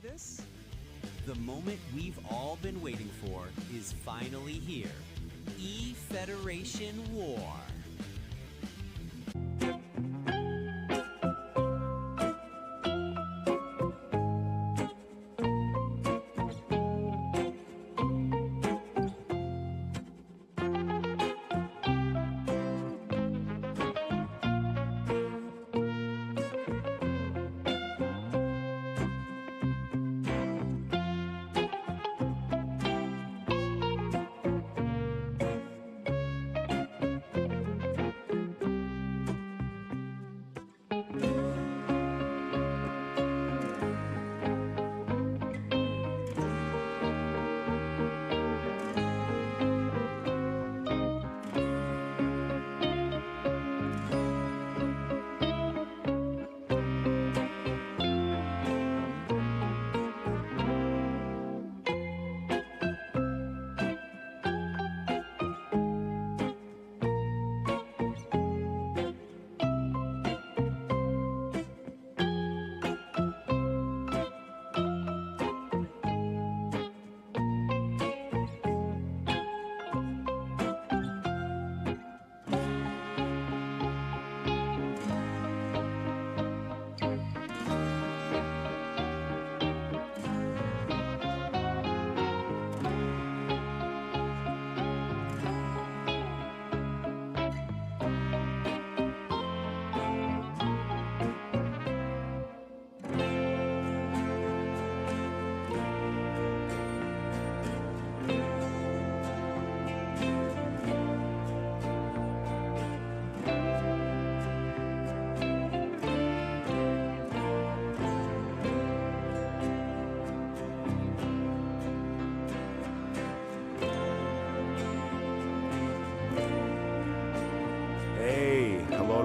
this? The moment we've all been waiting for is finally here. E-Federation War.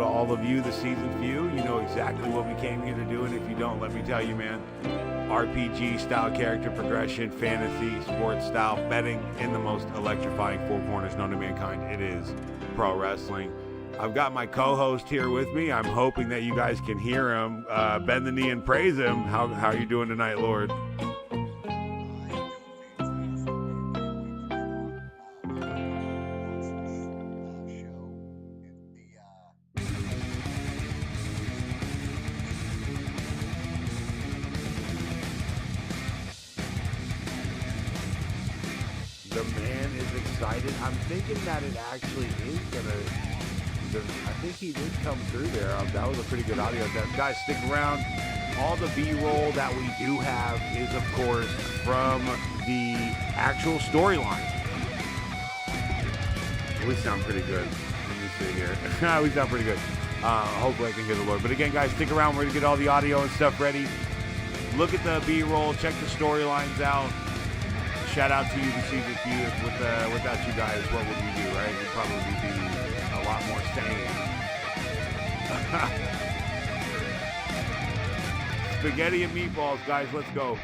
All of you, the seasoned few, you know exactly what we came here to do, and if you don't, let me tell you, man, RPG style character progression, fantasy, sports style betting in the most electrifying four corners known to mankind. It is pro wrestling. I've got my co-host here with me. I'm hoping that you guys can hear him. Bend the knee and praise him. How are you doing tonight, Lord? The man is excited. I'm thinking that it actually is I think he did come through there. That was a pretty good audio test. Guys, stick around. All the B-roll that we do have is, of course, from the actual storyline. We sound pretty good. Let me see here. We sound pretty good. Hopefully I can hear the Lord. But again, guys, stick around. We're going to get all the audio and stuff ready. Look at the B-roll. Check the storylines out. Shout out to you, the season few. Without you guys, what would we do, right? We'd probably be a lot more sane. Spaghetti and meatballs, guys. Let's go.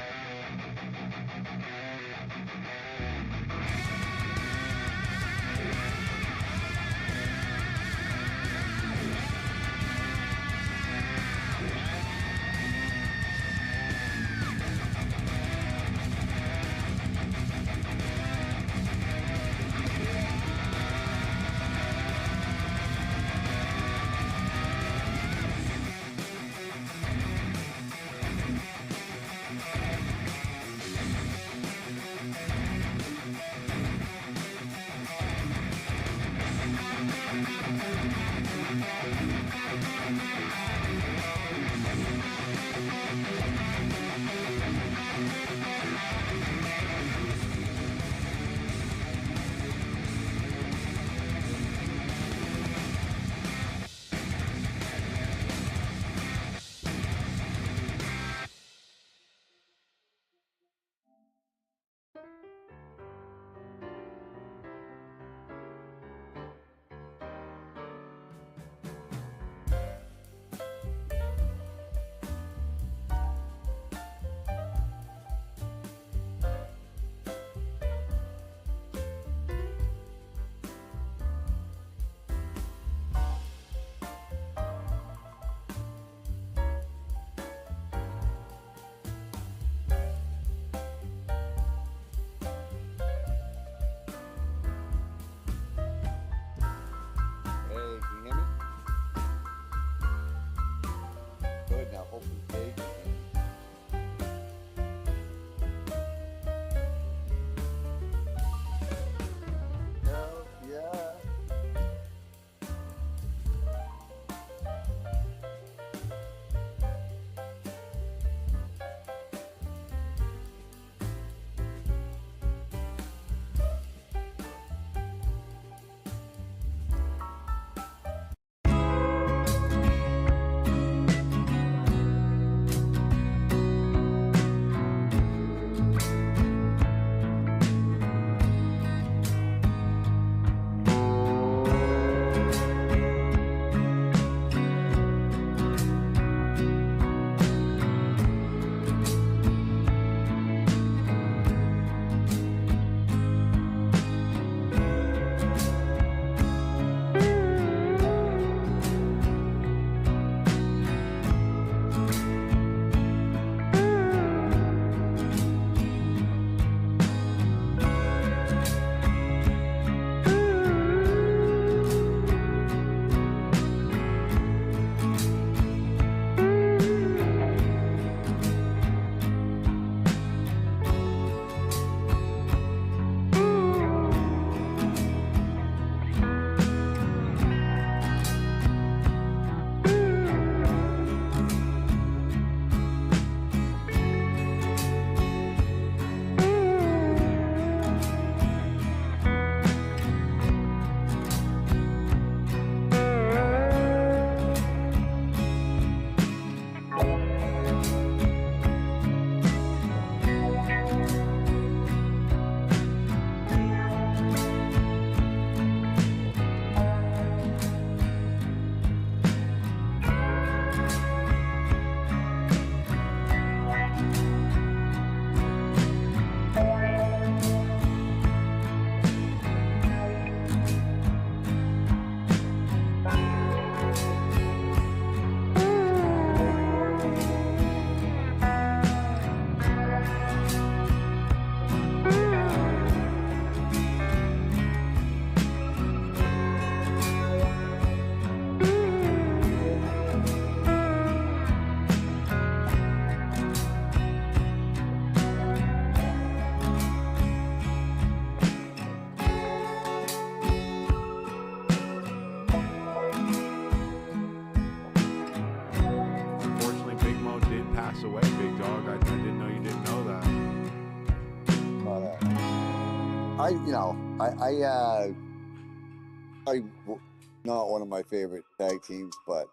not one of my favorite tag teams, but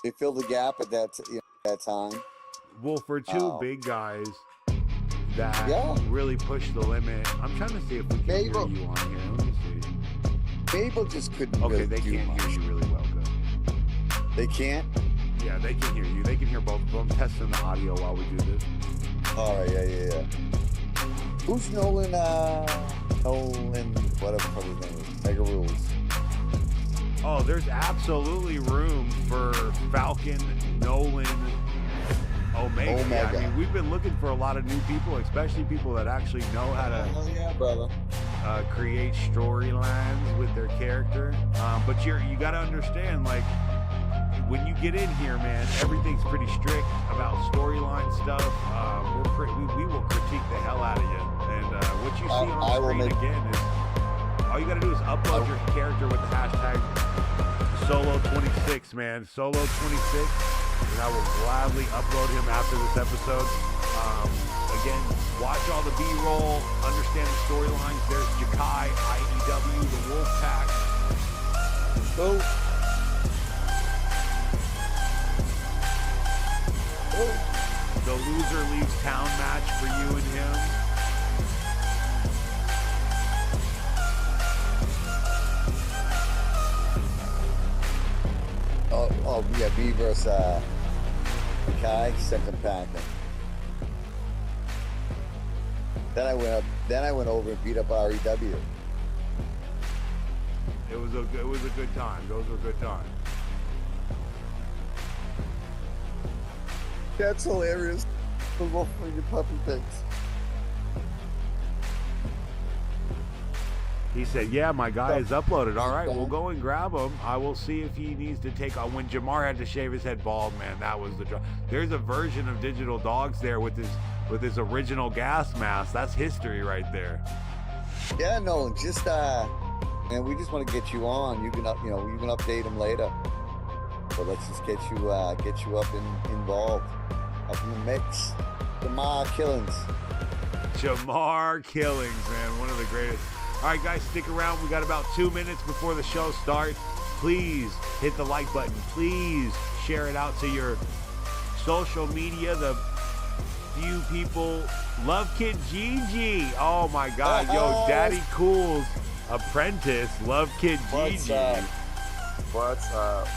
they filled the gap at that time. Well, for two big guys that really push the limit. I'm trying to see if we can hear you on here. Let me see. Mabel just couldn't. Okay, really they do can't much. hear you really well. Good. They can't. Yeah, they can hear you. They can hear both of them. Testing the audio while we do this. All right, yeah. Who's Nolan? Nolan, whatever his name is. Mega Rules. Oh, there's absolutely room for Falcon, Nolan, Omega. Yeah, I mean, we've been looking for a lot of new people, especially people that actually know how to create storylines with their character. But you got to understand, like, when you get in here, man, everything's pretty strict about storyline stuff. We will critique the hell out of you. And what you see on screen again is all you got to do is upload your character with the hashtag Solo26, man. Solo26. And I will gladly upload him after this episode. Again, watch all the B-roll, understand the storylines. There's Jakai, IEW, the Wolfpack. The loser leaves town match for you and him. Oh yeah, me versus Kai, second Panther. Then I went over and beat up REW. It was a good time. Those were good times. That's hilarious. The Wolfgang puppy pics. He said, yeah, my guy is uploaded. All right, we'll go and grab him. I will see if he needs to take on. When Jamar had to shave his head bald, man, that was the drop. There's a version of Digital Dogs there with his original gas mask. That's history right there. Yeah, no, just man, we just want to get you on. You can you can update him later. But let's just get you up involved, up in the mix. Jamar Killings, man, one of the greatest. All right, guys, stick around. We got about 2 minutes before the show starts. Please hit the like button. Please share it out to your social media. The few people. Love Kid Gigi. Oh, my God. Yo, Daddy Cool's apprentice. Love Kid Gigi. What's up?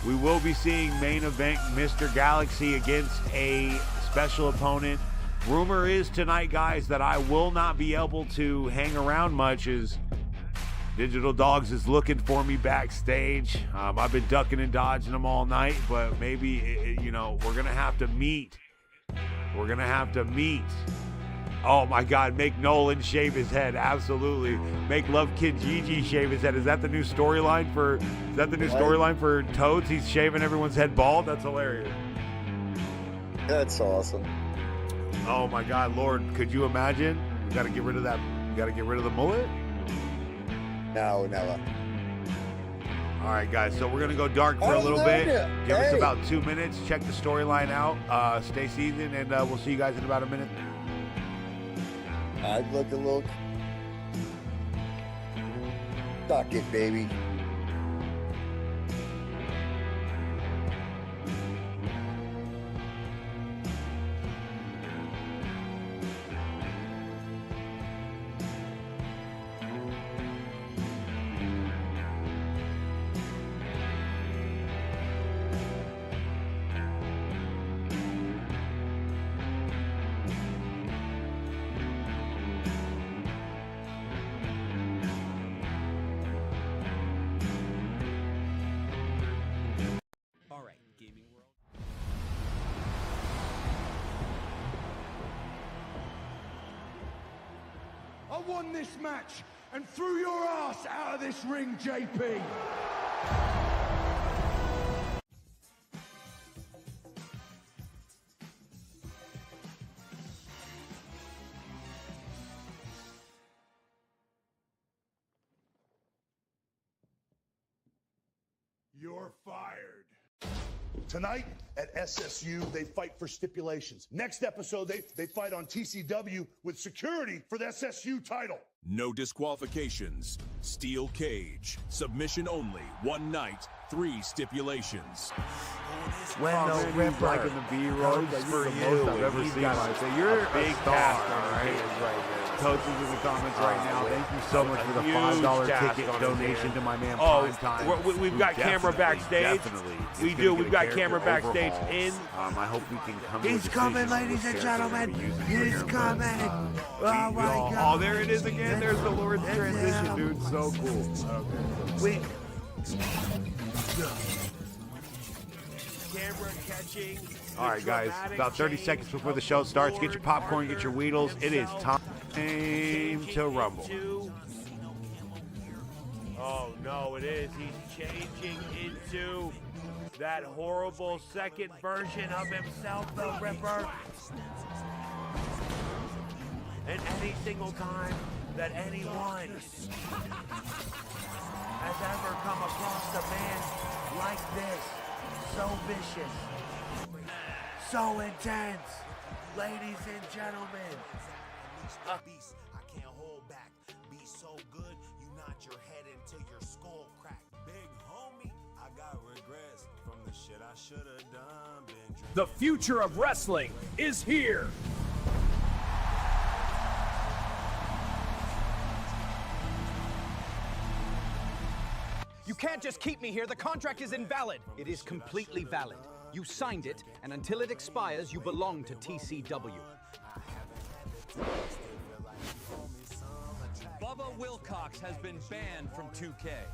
We will be seeing main event Mr. Galaxy against a special opponent. Rumor is tonight, guys, that I will not be able to hang around much as Digital Dogs is looking for me backstage. I've been ducking and dodging them all night, but maybe, we're going to have to meet. We're going to have to meet. Oh, my God, make Nolan shave his head. Absolutely. Make Love Kid Gigi shave his head. Is that the new storyline for Toads? He's shaving everyone's head bald? That's hilarious. That's awesome. Oh my God, Lord, could you imagine? You got to get rid of that. You got to get rid of the mullet? No, never. All right, guys, so we're going to go dark for a little bit. Give us about 2 minutes. Check the storyline out. Stay seasoned, and we'll see you guys in about a minute. I'd look a little. Suck it, baby. I won this match and threw your ass out of this ring, JP. You're fired. Tonight at SSU, they fight for stipulations. Next episode, they fight on TCW with security for the SSU title. No disqualifications, steel cage, submission only, one night, 3 stipulations. Wendell Ripper, liking the B-roll for the most I've ever seen. You're a big star, all right? Coaches in the comments right now, thank you so much for the $5 ticket donation to my man Prime Time. We've got camera backstage. We do. We've got camera backstage in. I hope we can come. He's coming, ladies and gentlemen. He's coming. Oh my God. Oh, there it is again. There's the Lord's transition, dude. So cool. We. Camera catching. All right, guys. About 30 seconds before the show starts. Get your popcorn. Get your Weedles. It is time to rumble. Oh no, it is. He's changing into that horrible second version of himself, the Ripper. And any single time that anyone has ever come across a man like this, so vicious, so intense, ladies and gentlemen. Beast, I can't hold back. Be so good, you nod your head until your skull crack. Big homie, I got regrets from the shit I should have done. The future of wrestling is here. You can't just keep me here. The contract is invalid. It is completely valid. You signed it, and until it expires, you belong to TCW. Bubba Wilcox has been banned from 2K.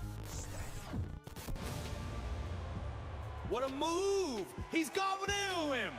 What a move! He's going into him!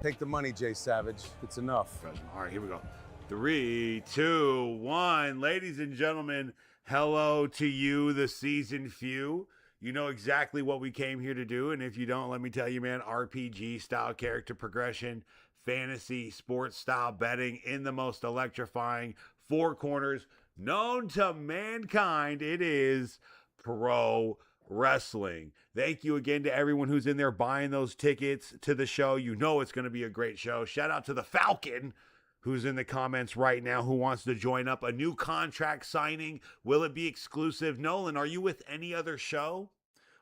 Take the money, Jay Savage. It's enough. All right, here we go. 3, 2, 1. Ladies and gentlemen, hello to you, the seasoned few. You know exactly what we came here to do, and if you don't, let me tell you, man, RPG style character progression, fantasy, sports style betting in the most electrifying 4 corners known to mankind. It is pro wrestling. Thank you again to everyone who's in there buying those tickets to the show. You know it's going to be a great show. Shout out to the Falcon, who's in the comments right now, who wants to join up. A new contract signing. Will it be exclusive? Nolan, are you with any other show?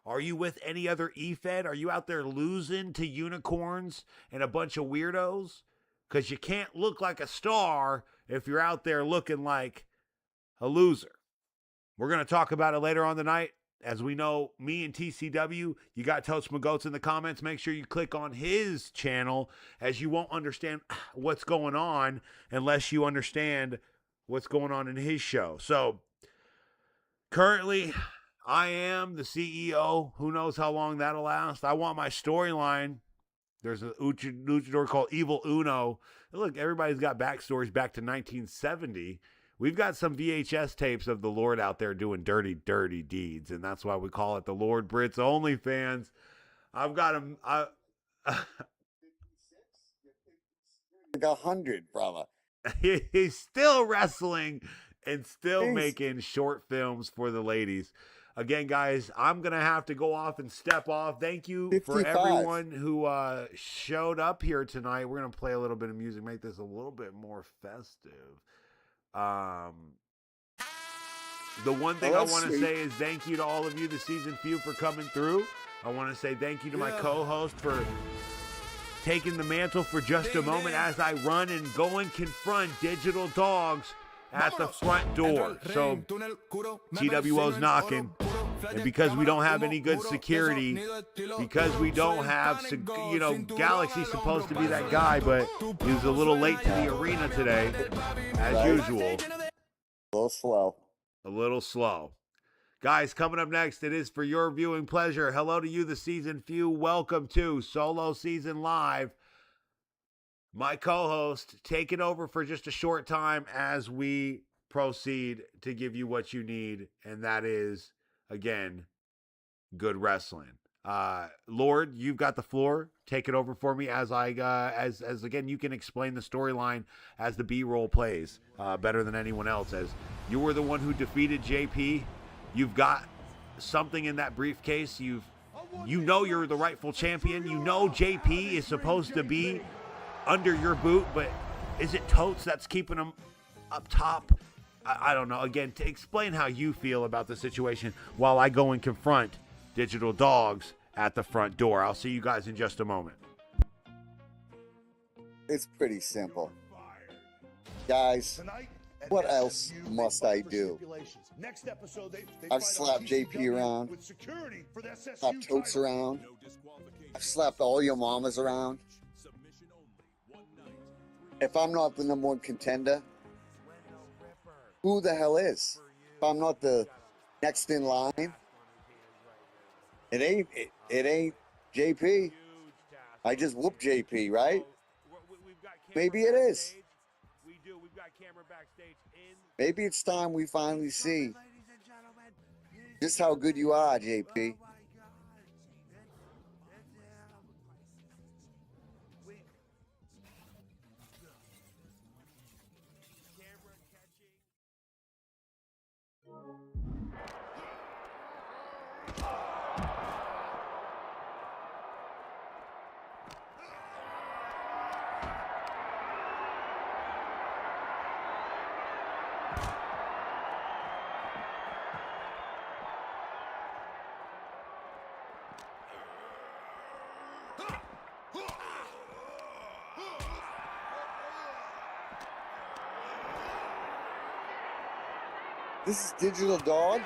Are you with any other E-Fed? Are you out there losing to unicorns and a bunch of weirdos? Because you can't look like a star if you're out there looking like a loser. We're going to talk about it later on the night. As we know, me and TCW, you got Toast McGoats in the comments. Make sure you click on his channel, as you won't understand what's going on unless you understand what's going on in his show. So, currently, I am the CEO. Who knows how long that'll last? I want my storyline. There's a luchador called Evil Uno. Look, everybody's got backstories back to 1970. We've got some VHS tapes of the Lord out there doing dirty, dirty deeds, and that's why we call it the Lord Brits OnlyFans. I've got him. Like 100, brother. He's still wrestling and still making short films for the ladies. Again, guys, I'm going to have to go off and step off. Thank you 55. for everyone who showed up here tonight. We're going to play a little bit of music, make this a little bit more festive. The one thing I want to say is thank you to all of you, the season few, for coming through. I want to say thank you to my co-host for taking the mantle for just a moment as I run and go and confront digital dogs at the front door. So TWO's knocking, and because we don't have any good security, because we don't have, you know, Galaxy's supposed to be that guy, but he was a little late to the arena today, as usual. A little slow. Guys, coming up next, it is for your viewing pleasure. Hello to you, the season few. Welcome to Solo Season Live. My co-host taking over for just a short time as we proceed to give you what you need, and that is, again, good wrestling. Lord, you've got the floor. Take it over for me as as again, you can explain the storyline as the B-roll plays better than anyone else, as you were the one who defeated JP You've got something in that briefcase. You know you're the rightful champion. You know JP is supposed to be under your boot, but is it Totes that's keeping him up top? I don't know. Again, to explain how you feel about the situation while I go and confront Digital Dogs at the front door. I'll see you guys in just a moment. It's pretty simple. Guys, what else must I do? Next episode, they I've slapped JP around. Slapped Totes around. I've slapped all your mamas around. If I'm not the number one contender, who the hell is? If I'm not the next in line, it ain't JP. I just whooped JP, right? Maybe it is. Maybe it's time we finally see just how good you are, JP. This is Digital Dog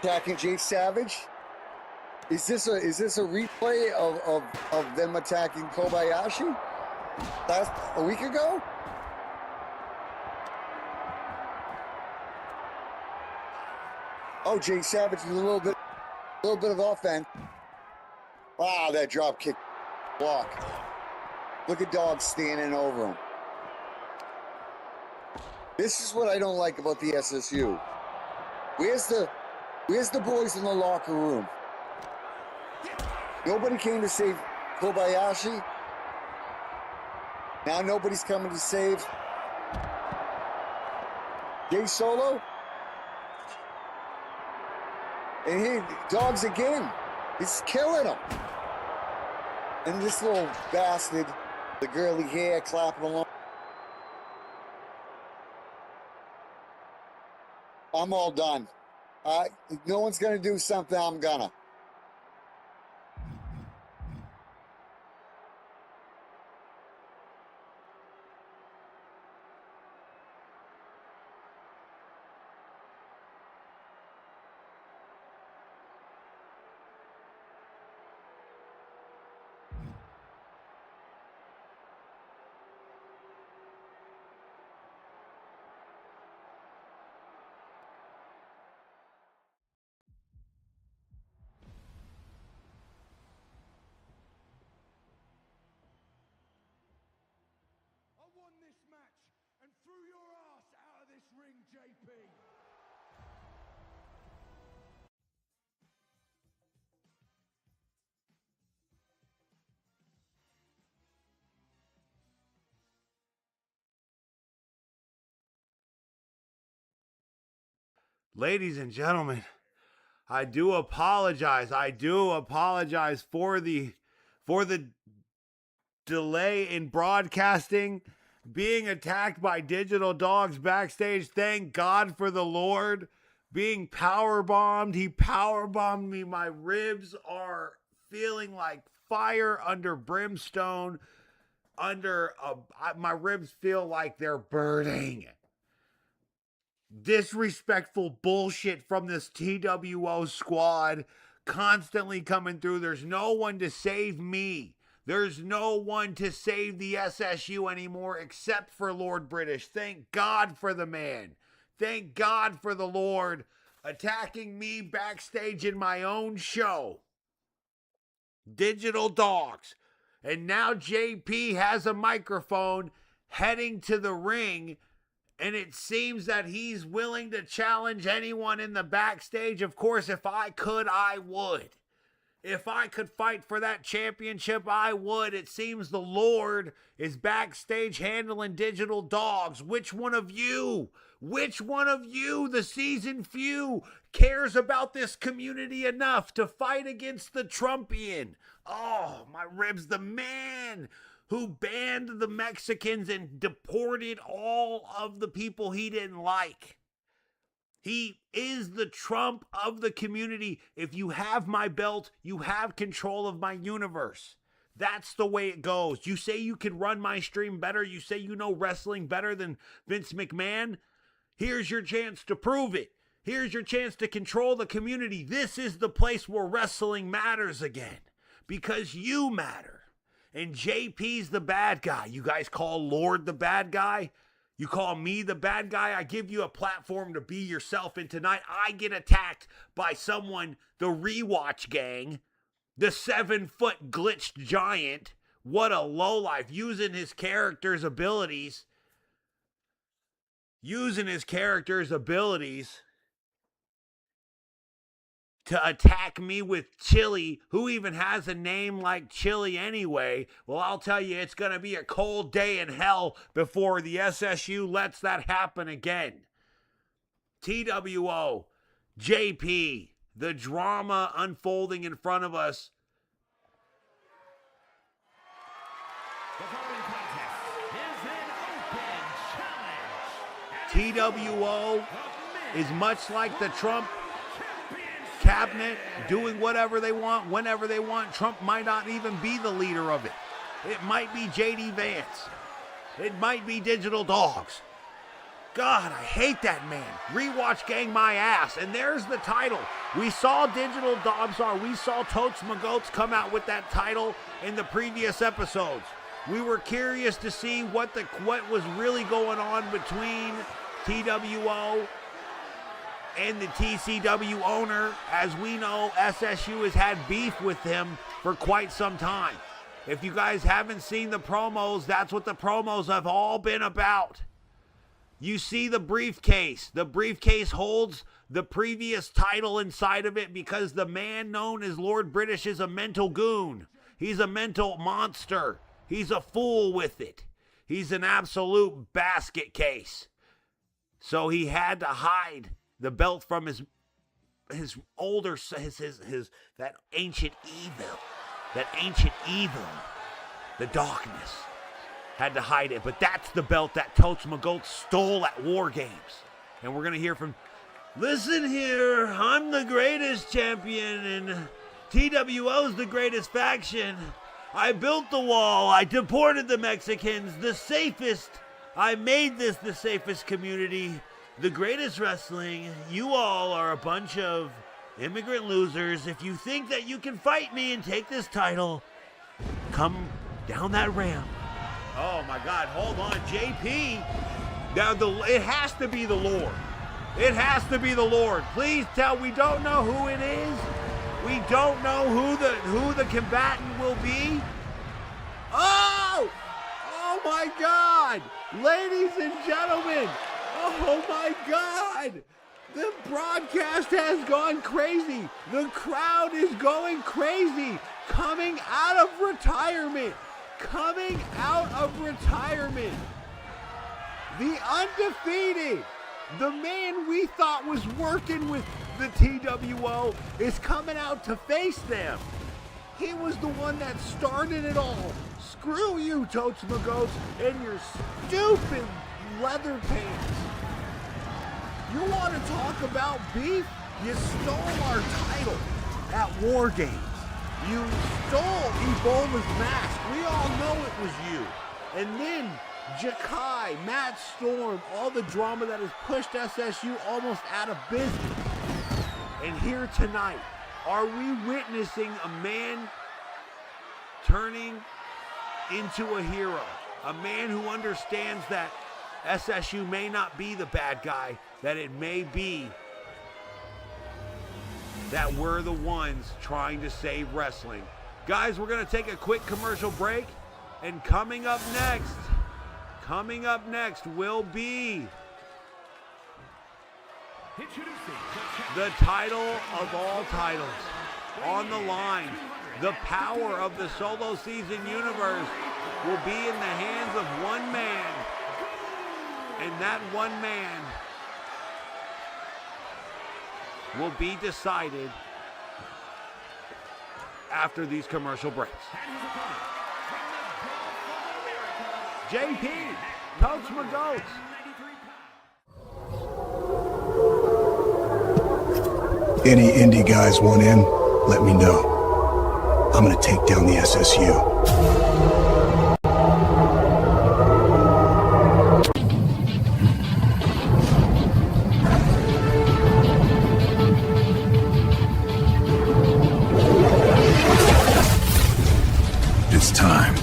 attacking Jay Savage. Is this a replay of them attacking Kobayashi a week ago? Oh, Jay Savage with a little bit of offense. Wow, that drop kick block. Look at Dog standing over him. This is what I don't like about the SSU. Where's the boys in the locker room? Nobody came to save Kobayashi. Now nobody's coming to save Jay Solo. And here, Dogs again. He's killing him. And this little bastard, the girly hair clapping along. I'm all done. If no one's going to do something, I'm gonna. Ladies and gentlemen, I do apologize. I do apologize for the delay in broadcasting, being attacked by Digital Dogs backstage. Thank God for the Lord. Being power bombed. He power bombed me. My ribs are feeling like fire under brimstone. My ribs feel like they're burning. Disrespectful bullshit from this TWO squad constantly coming through. There's no one to save me. There's no one to save the SSU anymore except for Lord British. Thank God for the man. Thank God for the Lord attacking me backstage in my own show. Digital Dogs. And now JP has a microphone heading to the ring. And it seems that he's willing to challenge anyone in the backstage. Of course, if I could, I would. If I could fight for that championship, I would. It seems the Lord is backstage handling digital dogs. Which one of you, the seasoned few, cares about this community enough to fight against the Trumpian? Oh, my ribs, the man who banned the Mexicans and deported all of the people he didn't like. He is the Trump of the community. If you have my belt, you have control of my universe. That's the way it goes. You say you can run my stream better. You say you know wrestling better than Vince McMahon. Here's your chance to prove it. Here's your chance to control the community. This is the place where wrestling matters again. Because you matter. And JP's the bad guy. You guys call Lord the bad guy? You call me the bad guy? I give you a platform to be yourself, and tonight I get attacked by someone, the Rewatch Gang, the 7-foot glitched giant. What a lowlife, using his character's abilities to attack me with Chili. Who even has a name like Chili anyway? Well, I'll tell you, it's going to be a cold day in hell before the SSU lets that happen again. TWO, JP, the drama unfolding in front of us. The following contest is an open challenge. TWO is much like the Trump cabinet, doing whatever they want, whenever they want. Trump might not even be the leader of it. It might be JD Vance. It might be Digital Dogs. God, I hate that man. Rewatch Gang my ass. And there's the title. We saw we saw Totes Magotes come out with that title in the previous episodes. We were curious to see what was really going on between TWO and the TCW owner. As we know, SSU has had beef with him for quite some time. If you guys haven't seen the promos, that's what the promos have all been about. You see the briefcase. The briefcase holds the previous title inside of it because the man known as Lord British is a mental goon. He's a mental monster. He's a fool with it. He's an absolute basket case. So he had to hide the belt from his that ancient evil, the darkness. Had to hide it, but that's the belt that Totes Magotes stole at War Games. And we're gonna hear from, listen here, I'm the greatest champion and TWO's the greatest faction. I built the wall, I deported the Mexicans, I made this the safest community. The greatest wrestling. You all are a bunch of immigrant losers. If you think that you can fight me and take this title, come down that ramp. Oh my God, hold on, JP. Now it has to be the Lord. It has to be the Lord. Please tell, we don't know who it is. We don't know who the combatant will be. Oh my God, ladies and gentlemen. Oh my God! The broadcast has gone crazy. The crowd is going crazy. Coming out of retirement. The undefeated. The man we thought was working with the TWO is coming out to face them. He was the one that started it all. Screw you, Totes Magotes, and your stupid leather pants. You want to talk about beef? You stole our title at War Games. You stole Ebola's mask. We all know it was you. And then Jakai, Matt Storm, all the drama that has pushed SSU almost out of business. And here tonight, are we witnessing a man turning into a hero? A man who understands that SSU may not be the bad guy, that it may be that we're the ones trying to save wrestling. Guys, we're going to take a quick commercial break, and coming up next will be the title of all titles. on the line. The power of the Solo Season universe will be in the hands of one man. And that one man will be decided after these commercial breaks. JP, Coach McGoats. Any indie guys want in, let me know. I'm gonna take down the SSU. It's time.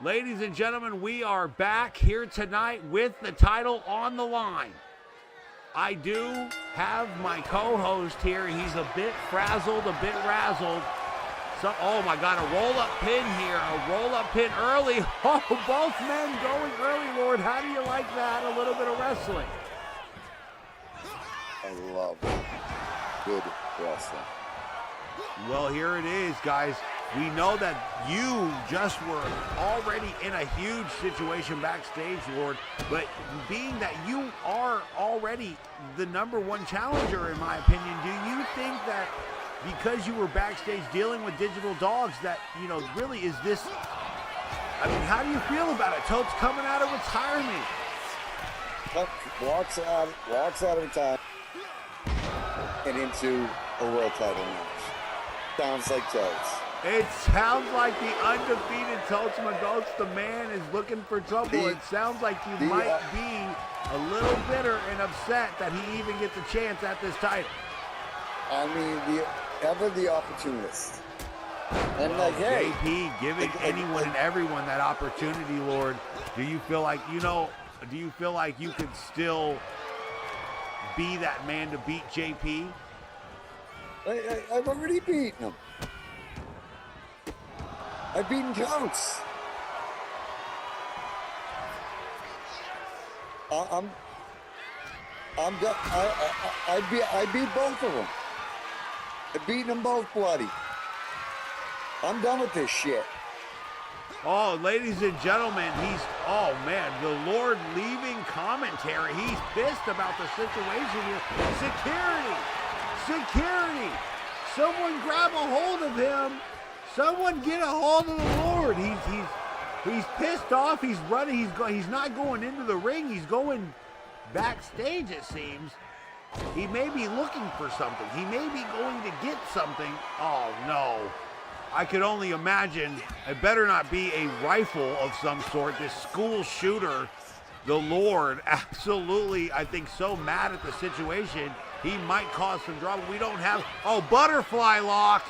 Ladies and gentlemen, we are back here tonight with the title on the line. I do have my co-host here. He's a bit frazzled, a bit razzled. So, oh my God, a roll-up pin here, a roll-up pin early. Oh, both men going early, Lord. How do you like that? A little bit of wrestling. I love good wrestling. Well, here it is, guys. We know that you just were already in a huge situation backstage, Lord, but being that you are already the #1 challenger, in my opinion, do you think that because you were backstage dealing with digital dogs that, you know, really is this, I mean, how do you feel about it? Totes coming out of retirement. Walks out of retirement and into a world title match. Sounds like Totes. It sounds like the undefeated Totes McGoats, the man, is looking for trouble. It sounds like you might be a little bitter and upset that he even gets a chance at this title. I mean, ever the opportunist. And like, hey, JP giving anyone and everyone that opportunity, Lord. Do you feel like, do you feel like you could still be that man to beat JP? I've already beaten him. I've beaten Jones. I'm done. I beat both of them. I've beaten them both bloody. I'm done with this shit. Oh, ladies and gentlemen, oh man, the Lord leaving commentary. He's pissed about the situation here. Security. Someone grab a hold of him. Someone get a hold of the Lord. He's pissed off. He's running. He's not going into the ring. He's going backstage, it seems. He may be looking for something. He may be going to get something. Oh no. I could only imagine. It better not be a rifle of some sort. This school shooter, the Lord, absolutely, I think, so mad at the situation. He might cause some drama. We don't have, butterfly lock.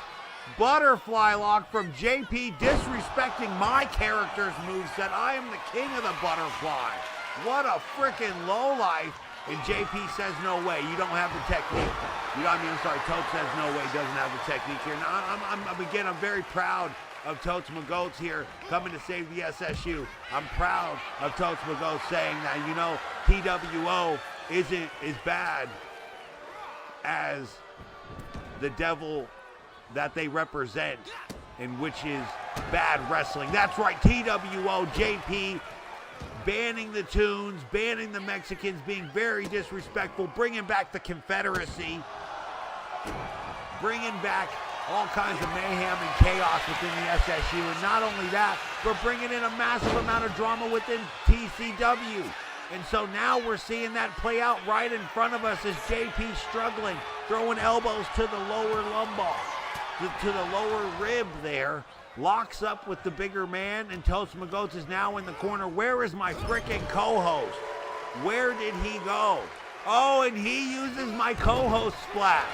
Butterfly lock from JP, disrespecting my character's moveset. I am the king of the butterfly. What a freaking lowlife. And JP says, no way, you don't have the technique. Totes says, no way, doesn't have the technique here. Now, I'm very proud of Totes McGoats here, coming to save the SSU. I'm proud of Totes McGoats saying that, TWO isn't as bad as the devil that they represent, and which is bad wrestling. That's right, TWO, JP, banning the tunes, banning the Mexicans, being very disrespectful, bringing back the Confederacy, bringing back all kinds of mayhem and chaos within the SSU, and not only that, but bringing in a massive amount of drama within TCW. And so now we're seeing that play out right in front of us as JP struggling, throwing elbows to the lower lumbar, to the lower rib there. Locks up with the bigger man, and Totes McGoats is now in the corner. Where is my freaking co-host? Where did he go? Oh, and he uses my co-host splat.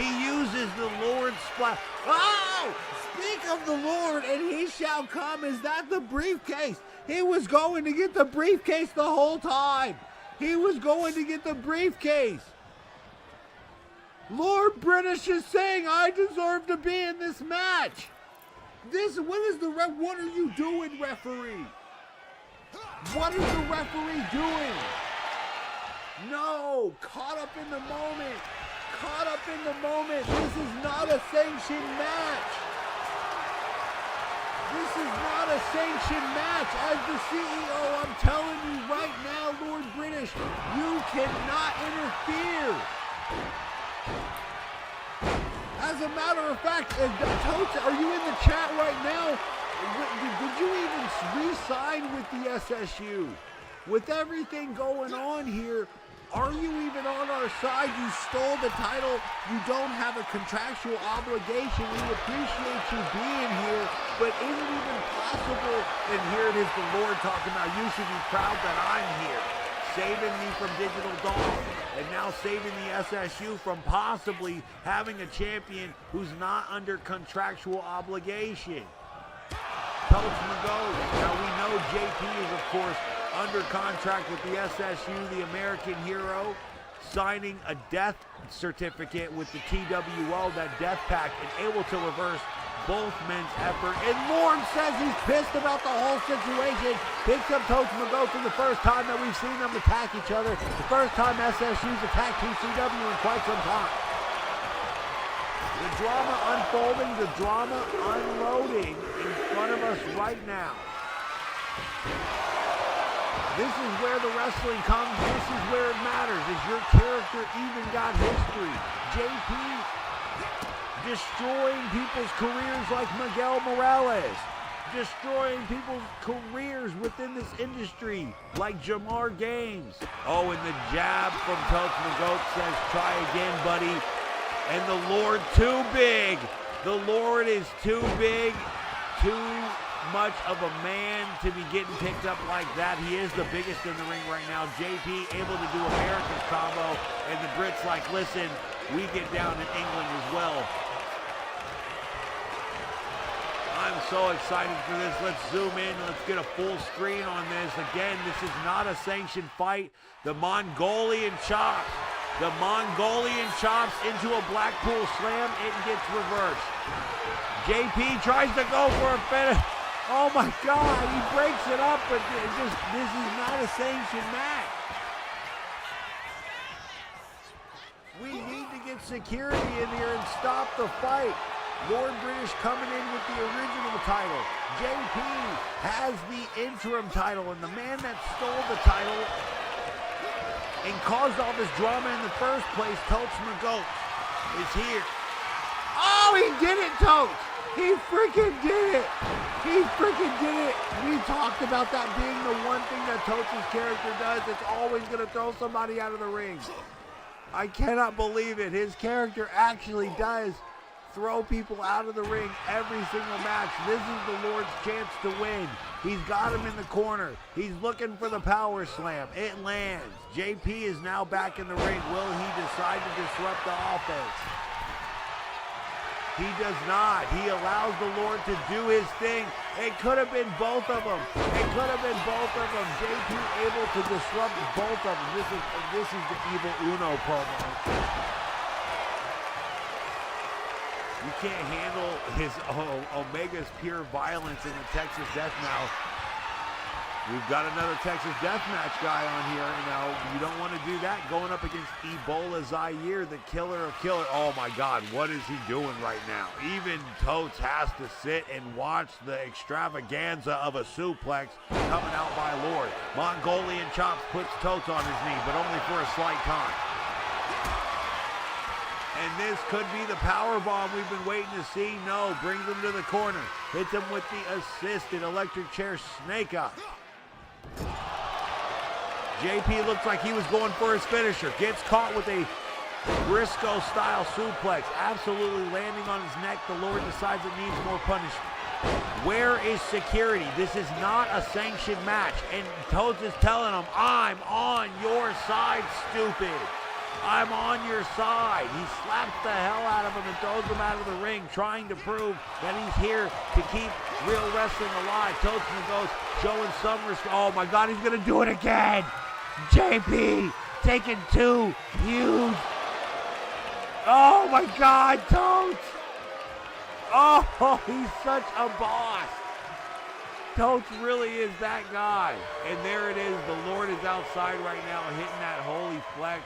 He uses the Lord splash. Oh! Speak of the Lord, and he shall come. Is that the briefcase? He was going to get the briefcase the whole time. He was going to get the briefcase. Lord British is saying, I deserve to be in this match. What are you doing, referee? What is the referee doing? No, caught up in the moment. Caught up in the moment. This is not a sanctioned match. This is not a sanctioned match. As the CEO, I'm telling you right now, Lord British, you cannot interfere. As a matter of fact, Totes, are you in the chat right now? Did you even re-sign with the SSU? With everything going on here, are you even on our side? You stole the title. You don't have a contractual obligation. We appreciate you being here, but is it even possible? And here it is, the Lord talking about, you should be proud that I'm here, saving me from Digital Dog, and now saving the SSU from possibly having a champion who's not under contractual obligation. Coach Magoo. Now we know JP is, of course, under contract with the SSU, the American hero, signing a death certificate with the TWO, that death pact, and able to reverse both men's effort. And Lord says he's pissed about the whole situation. Picks up Coach Magoo for the first time that we've seen them attack each other. The first time SSU's attacked TCW in quite some time. The drama unfolding, the drama unloading in front of us right now. This is where the wrestling comes. This is where it matters. Is your character even got history? JP destroying people's careers like Miguel Morales. Destroying people's careers within this industry like Jamar Games. Oh, and the jab from Coach Magoo says, try again, buddy. And the Lord too big. The Lord is too big, too much of a man to be getting picked up like that. He is the biggest in the ring right now. JP able to do America's combo, and the Brits like, listen, we get down in England as well. I'm so excited for this. Let's zoom in. Let's get a full screen on this. Again, this is not a sanctioned fight. The Mongolian chops. The Mongolian chops into a Blackpool slam. It gets reversed. JP tries to go for a finish. Oh my God, he breaks it up, but this is not a sanctioned match. We need to get security in here and stop the fight. Lord British coming in with the original title. JP has the interim title, and the man that stole the title and caused all this drama in the first place, Coach Magoo, is here. Oh, he did it, Coach! He freaking did it! He freaking did it! We talked about that being the one thing that Coach's character does. It's always going to throw somebody out of the ring. I cannot believe it. His character actually does throw people out of the ring every single match. This is the Lord's chance to win. He's got him in the corner. He's looking for the power slam. It lands. JP is now back in the ring. Will he decide to disrupt the offense? He does not. He allows the Lord to do his thing. It could have been both of them. It could have been both of them. JP able to disrupt both of them. This is the Evil Uno promo. You can't handle his Omega's pure violence in the Texas Death Match. We've got another Texas Deathmatch guy on here. Now, you don't want to do that going up against Ebola Zaire, the killer of killer. Oh my God, what is he doing right now? Even Totes has to sit and watch the extravaganza of a suplex coming out by Lord. Mongolian chops puts Totes on his knee, but only for a slight time. And this could be the power bomb we've been waiting to see. No, brings him to the corner. Hits him with the assisted electric chair snake up. JP looks like he was going for his finisher. Gets caught with a Briscoe-style suplex. Absolutely landing on his neck. The Lord decides it needs more punishment. Where is security? This is not a sanctioned match. And Totes is telling him, I'm on your side, stupid. I'm on your side. He slaps the hell out of him and throws him out of the ring, trying to prove that he's here to keep real wrestling alive. Toadsman goes, showing some respect. Oh my God, he's going to do it again. JP taking 2 huge. Oh my God, Toads. Oh, he's such a boss. Toads really is that guy. And there it is. The Lord is outside right now hitting that holy flex,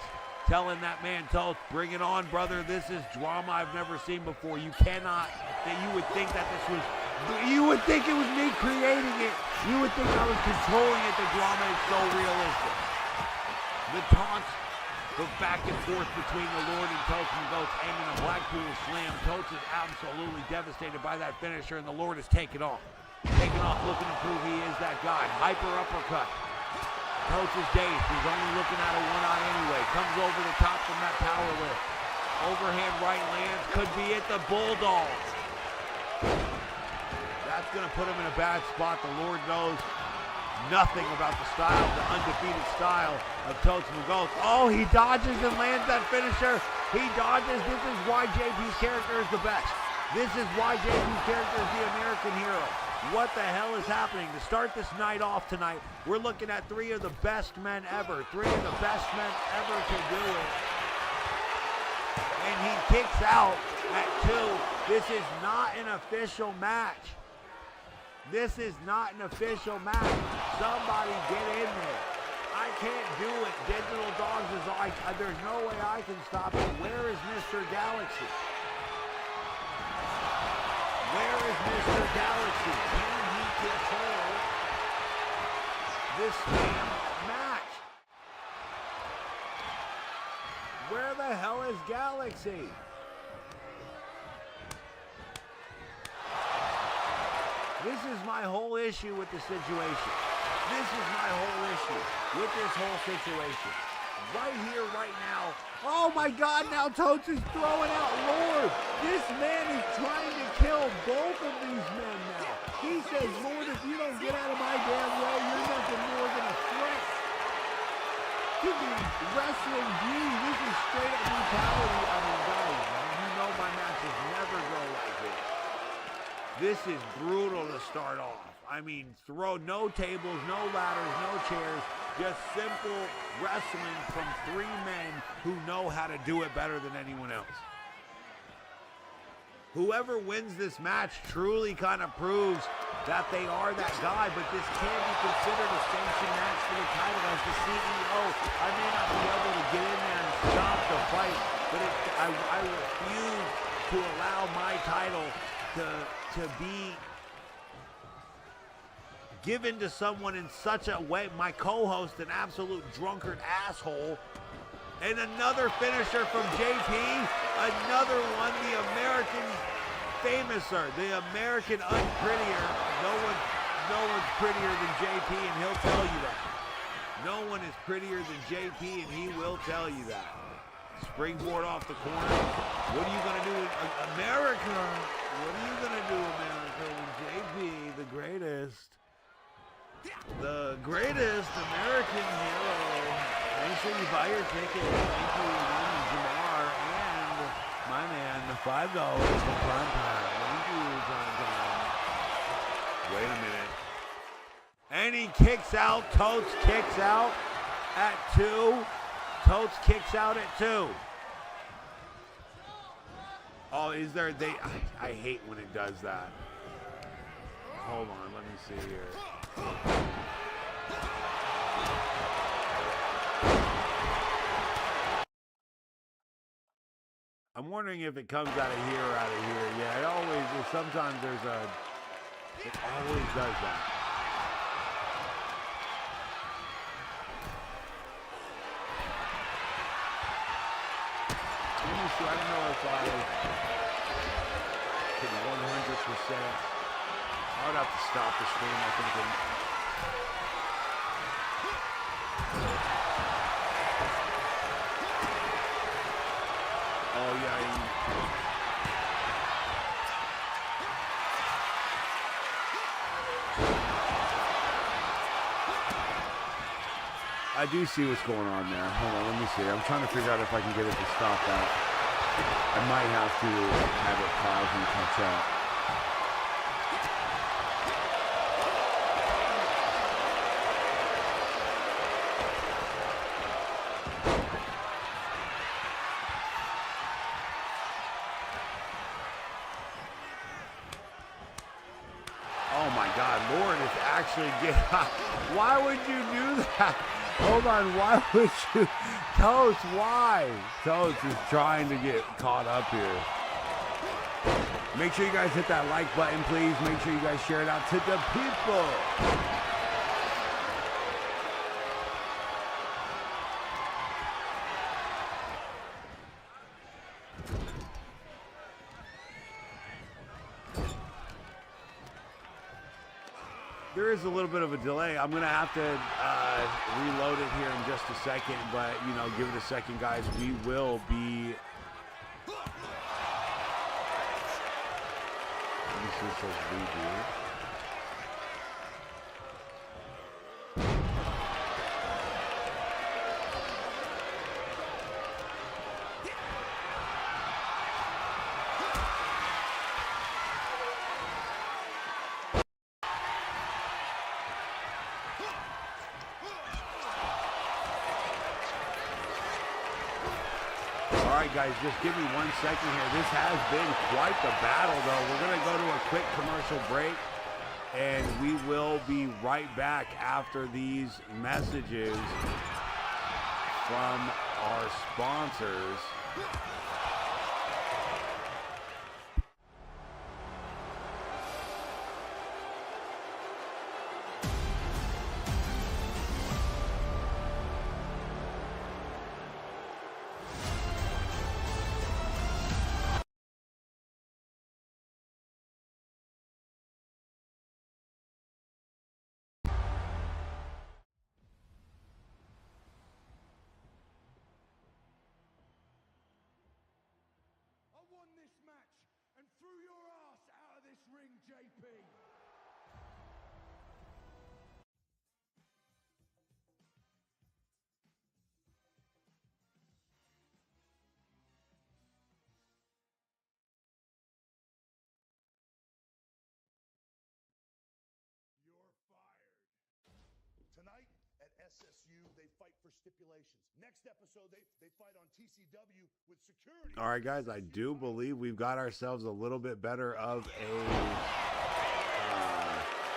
telling that man, Toads, bring it on, brother. This is drama I've never seen before. You cannot, that you would think that this was, you would think it was me creating it. You would think I was controlling it. The drama is so realistic. The taunts go back and forth between the Lord and Toadsman Goats, aiming a Blackpool slam. Toads is absolutely devastated by that finisher, and the Lord is taking off. Taking off, looking to prove he is that guy. Hyper uppercut. Toads is dazed. He's only looking at a one eye anyway. Comes over the top from that power lift. Overhand right lands. Could be it. The Bulldog. That's going to put him in a bad spot. The Lord knows nothing about the style, the undefeated style of Toadsman Goats. Oh, he dodges and lands that finisher. He dodges. This is why JP's character is the best. This is why JP's character is the American hero. What the hell is happening? To start this night off tonight, we're looking at 3 of the best men ever. 3 of the best men ever to do it. And he kicks out at 2. This is not an official match. This is not an official match. Somebody get in there. I can't do it. Digital Dogs is like, there's no way I can stop it. Where is Mr. Galaxy? Where is Mr. Galaxy? Can he control this damn match? Where the hell is Galaxy? This is my whole issue with the situation. This is my whole issue with this whole situation. Right here, right now. Oh my God, now Toads is throwing out Lord. This man is trying to kill both of these men now. He says, Lord, if you don't get out of my damn way, you're nothing more than a threat to the wrestling beauty. This is straight up brutality. I mean, guys, you know my matches never go like this. This is brutal to start off. I mean, throw no tables, no ladders, no chairs, just simple wrestling from 3 men who know how to do it better than anyone else. Whoever wins this match truly kind of proves that they are that guy, but this can't be considered a sanctioned match for the title. As the CEO, I may not be able to get in there and stop the fight, but I refuse to allow my title to be given to someone in such a way. My co-host, an absolute drunkard asshole. And another finisher from JP. Another one, the American famouser, the American unprettier. No one's prettier than JP, and he'll tell you that. No one is prettier than JP, and he will tell you that. Springboard off the corner. What are you going to do, America? What are you going to do, America, when JP, the greatest American hero? Make sure you buy your ticket. Thank you, Jamar, and my man, $5 for prime time. Thank you, prime time. Wait a minute. And he kicks out. Toads kicks out at 2. Toads kicks out at 2. Oh, is there? I hate when it does that. Hold on, let me see here. I'm wondering if it comes out of here or out of here. Yeah, it always. Sometimes it always does that. Let me see. I don't know if I could 100%. I would have to stop the stream, I think. Oh, yeah. I do see what's going on there. Hold on, let me see. I'm trying to figure out if I can get it to stop that. I might have to have it pause and catch up. Oh my God, Lord is actually getting. Why would you do that? Hold on, why would you? Toast, why? Toast is trying to get caught up here. Make sure you guys hit that like button, please. Make sure you guys share it out to the people. There is a little bit of a delay. I'm going to have to reload it here in just a second, but, you know, give it a second, guys. We will be... Let me see what it says redo. Guys, just give me 1 second here. This has been quite the battle, though. We're going to go to a quick commercial break, and we will be right back after these messages from our sponsors. JP. You're fired. Tonight at SSU, they fight for stipulations. Next episode, they fight on TCW with security. All right, guys, I do believe we've got ourselves a little bit better of a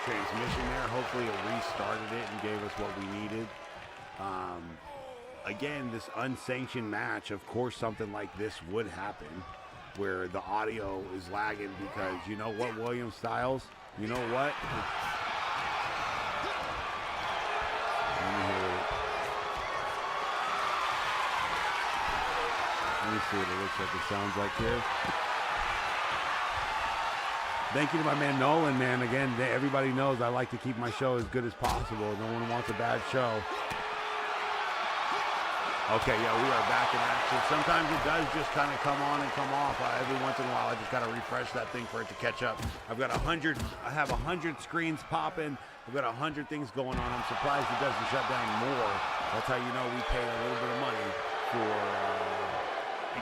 transmission there. Hopefully it restarted it and gave us what we needed. Again, this unsanctioned match, of course, something like this would happen where the audio is lagging because you know what, William Styles? You know what? Let me see what it looks like it sounds like here. Thank you to my man Nolan, man. Again, everybody knows I like to keep my show as good as possible. No one wants a bad show. Okay, yeah, we are back in action. Sometimes it does just kind of come on and come off. Every once in a while, I just got to refresh that thing for it to catch up. I've got 100. I have 100 screens popping. I've got 100 things going on. I'm surprised it doesn't shut down more. That's how you know we paid a little bit of money for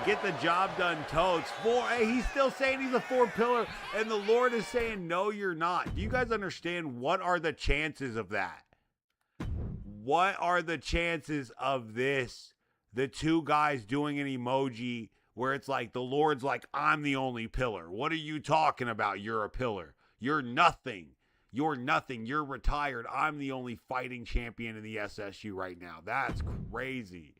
get the job done, Toads. Hey, he's still saying he's a 4-pillar, and the Lord is saying, no, you're not. Do you guys understand what are the chances of that? What are the chances of this? The two guys doing an emoji where it's like the Lord's like, I'm the only pillar. What are you talking about? You're a pillar. You're nothing. You're nothing. You're retired. I'm the only fighting champion in the SSU right now. That's crazy.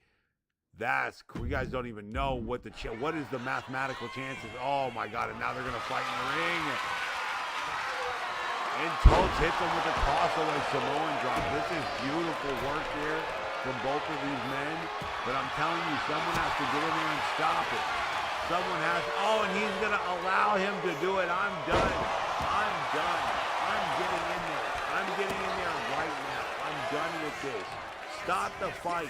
You guys don't even know what what is the mathematical chances. Oh my God, and now they're gonna fight in the ring. And Toads hits him with a toss-away Samoan drop. This is beautiful work here from both of these men. But I'm telling you, someone has to get in there and stop it. Someone has, and he's gonna allow him to do it. I'm done. I'm done. I'm getting in there. I'm getting in there right now. I'm done with this. Stop the fight.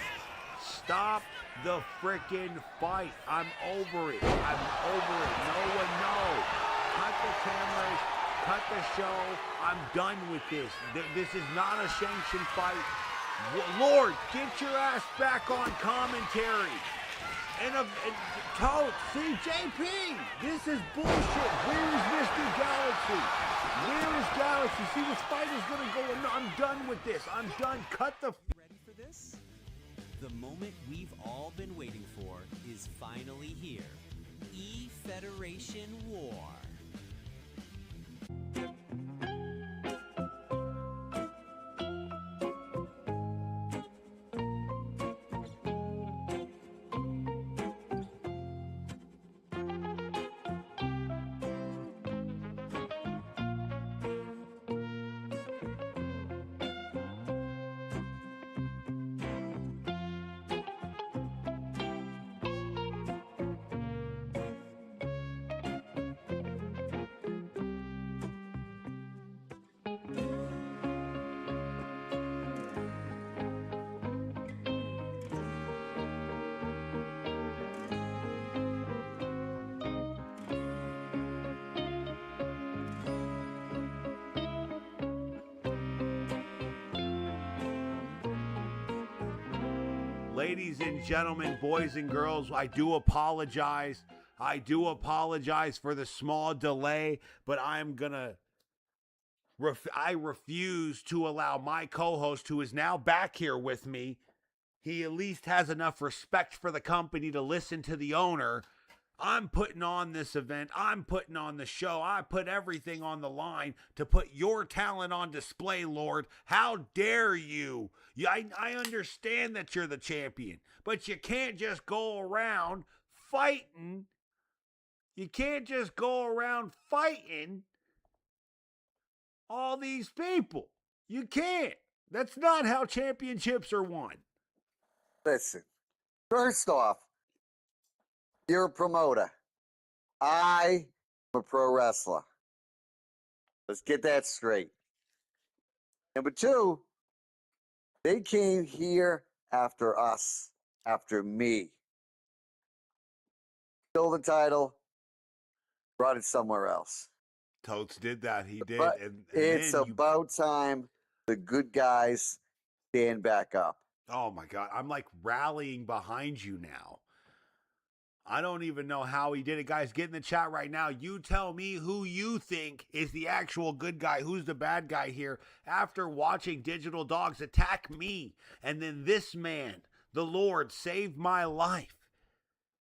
Stop the frickin' fight. I'm over it. I'm over it. No. Cut the cameras. Cut the show. I'm done with this. This is not a sanctioned fight. Lord, get your ass back on commentary. And Toad, see, JP, this is bullshit. Where is Mr. Galaxy? Where is Galaxy? See, this fight is going to go, and I'm done with this. I'm done. Cut the... Ready for this? The moment we've all been waiting for is finally here. E-Federation War. Ladies and gentlemen, boys and girls, I do apologize. I do apologize for the small delay, but I'm gonna... I refuse to allow my co-host, who is now back here with me, he at least has enough respect for the company to listen to the owner. I'm putting on this event. I'm putting on the show. I put everything on the line to put your talent on display, Lord. How dare you? I understand that you're the champion, but you can't just go around fighting. You can't just go around fighting all these people. You can't. That's not how championships are won. Listen, first off, you're a promoter. I am a pro wrestler. Let's get that straight. Number two, they came here after us, after me. Stole the title, brought it somewhere else. Totes did that. He did. But and it's about time the good guys stand back up. Oh my God. I'm like rallying behind you now. I don't even know how he did it. Guys, get in the chat right now. You tell me who you think is the actual good guy. Who's the bad guy here? After watching Digital Dogs attack me, and then this man, the Lord, saved my life.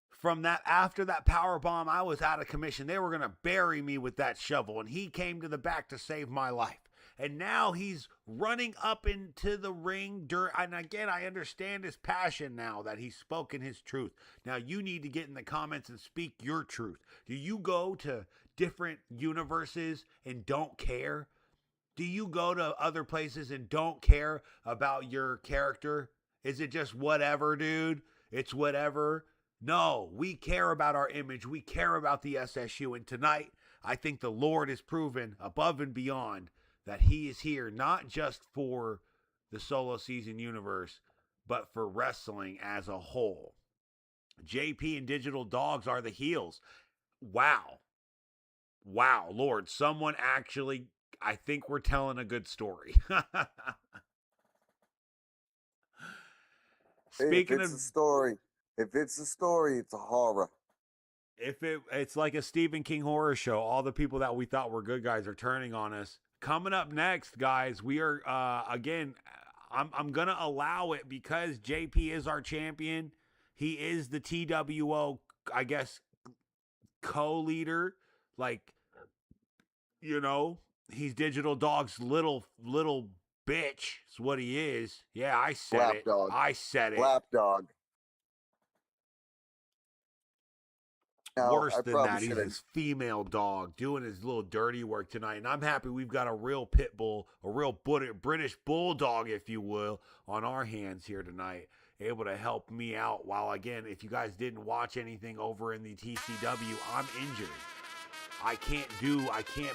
From that, after that power bomb, I was out of commission. They were going to bury me with that shovel, and he came to the back to save my life. And now he's running up into the ring. And again, I understand his passion now that he's spoken his truth. Now you need to get in the comments and speak your truth. Do you go to different universes and don't care? Do you go to other places and don't care about your character? Is it just whatever, dude? It's whatever. No, we care about our image. We care about the SSU. And tonight, I think the Lord has proven above and beyond that he is here not just for the solo season universe, but for wrestling as a whole. JP and Digital Dogs are the heels. Wow. Wow, Lord, someone actually, I think we're telling a good story. Speaking of a story, if it's a story, it's a horror. It's like a Stephen King horror show. All the people that we thought were good guys are turning on us. Coming up next, guys, we are, again, I'm going to allow it because JP is our champion. He is the TWO, I guess, co-leader. Like, you know, he's Digital Dog's little bitch. Is what he is. Yeah, I said Lapdog. I said it. Lapdog. No, Worse than that, he's his female dog doing his little dirty work tonight. And I'm happy we've got a real pit bull, a real British bulldog, if you will, on our hands here tonight, able to help me out. While, again, if you guys didn't watch anything over in the TCW, I'm injured. I can't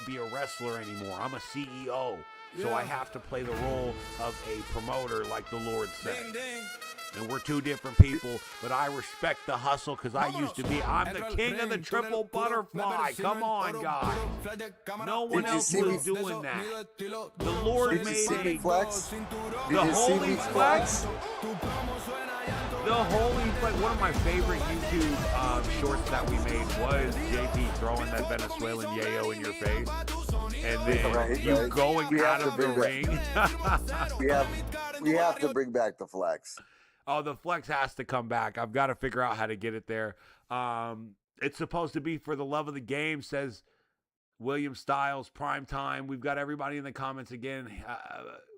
be a wrestler anymore. I'm a CEO. So I have to play the role of a promoter, like the Lord said. And we're two different people, but I respect the hustle because I used to be. I'm the king of the triple butterfly. Come on, guys. No one else was doing that. The Lord made a flex. the holy flex. The holy flex. One of my favorite YouTube shorts that we made was JP throwing that Venezuelan yayo in your face, and then you going out of the ring. we have to bring back the flex. Oh, the flex has to come back. I've got to figure out how to get it there. It's supposed to be for the love of the game, says William Styles, prime time. We've got everybody in the comments again.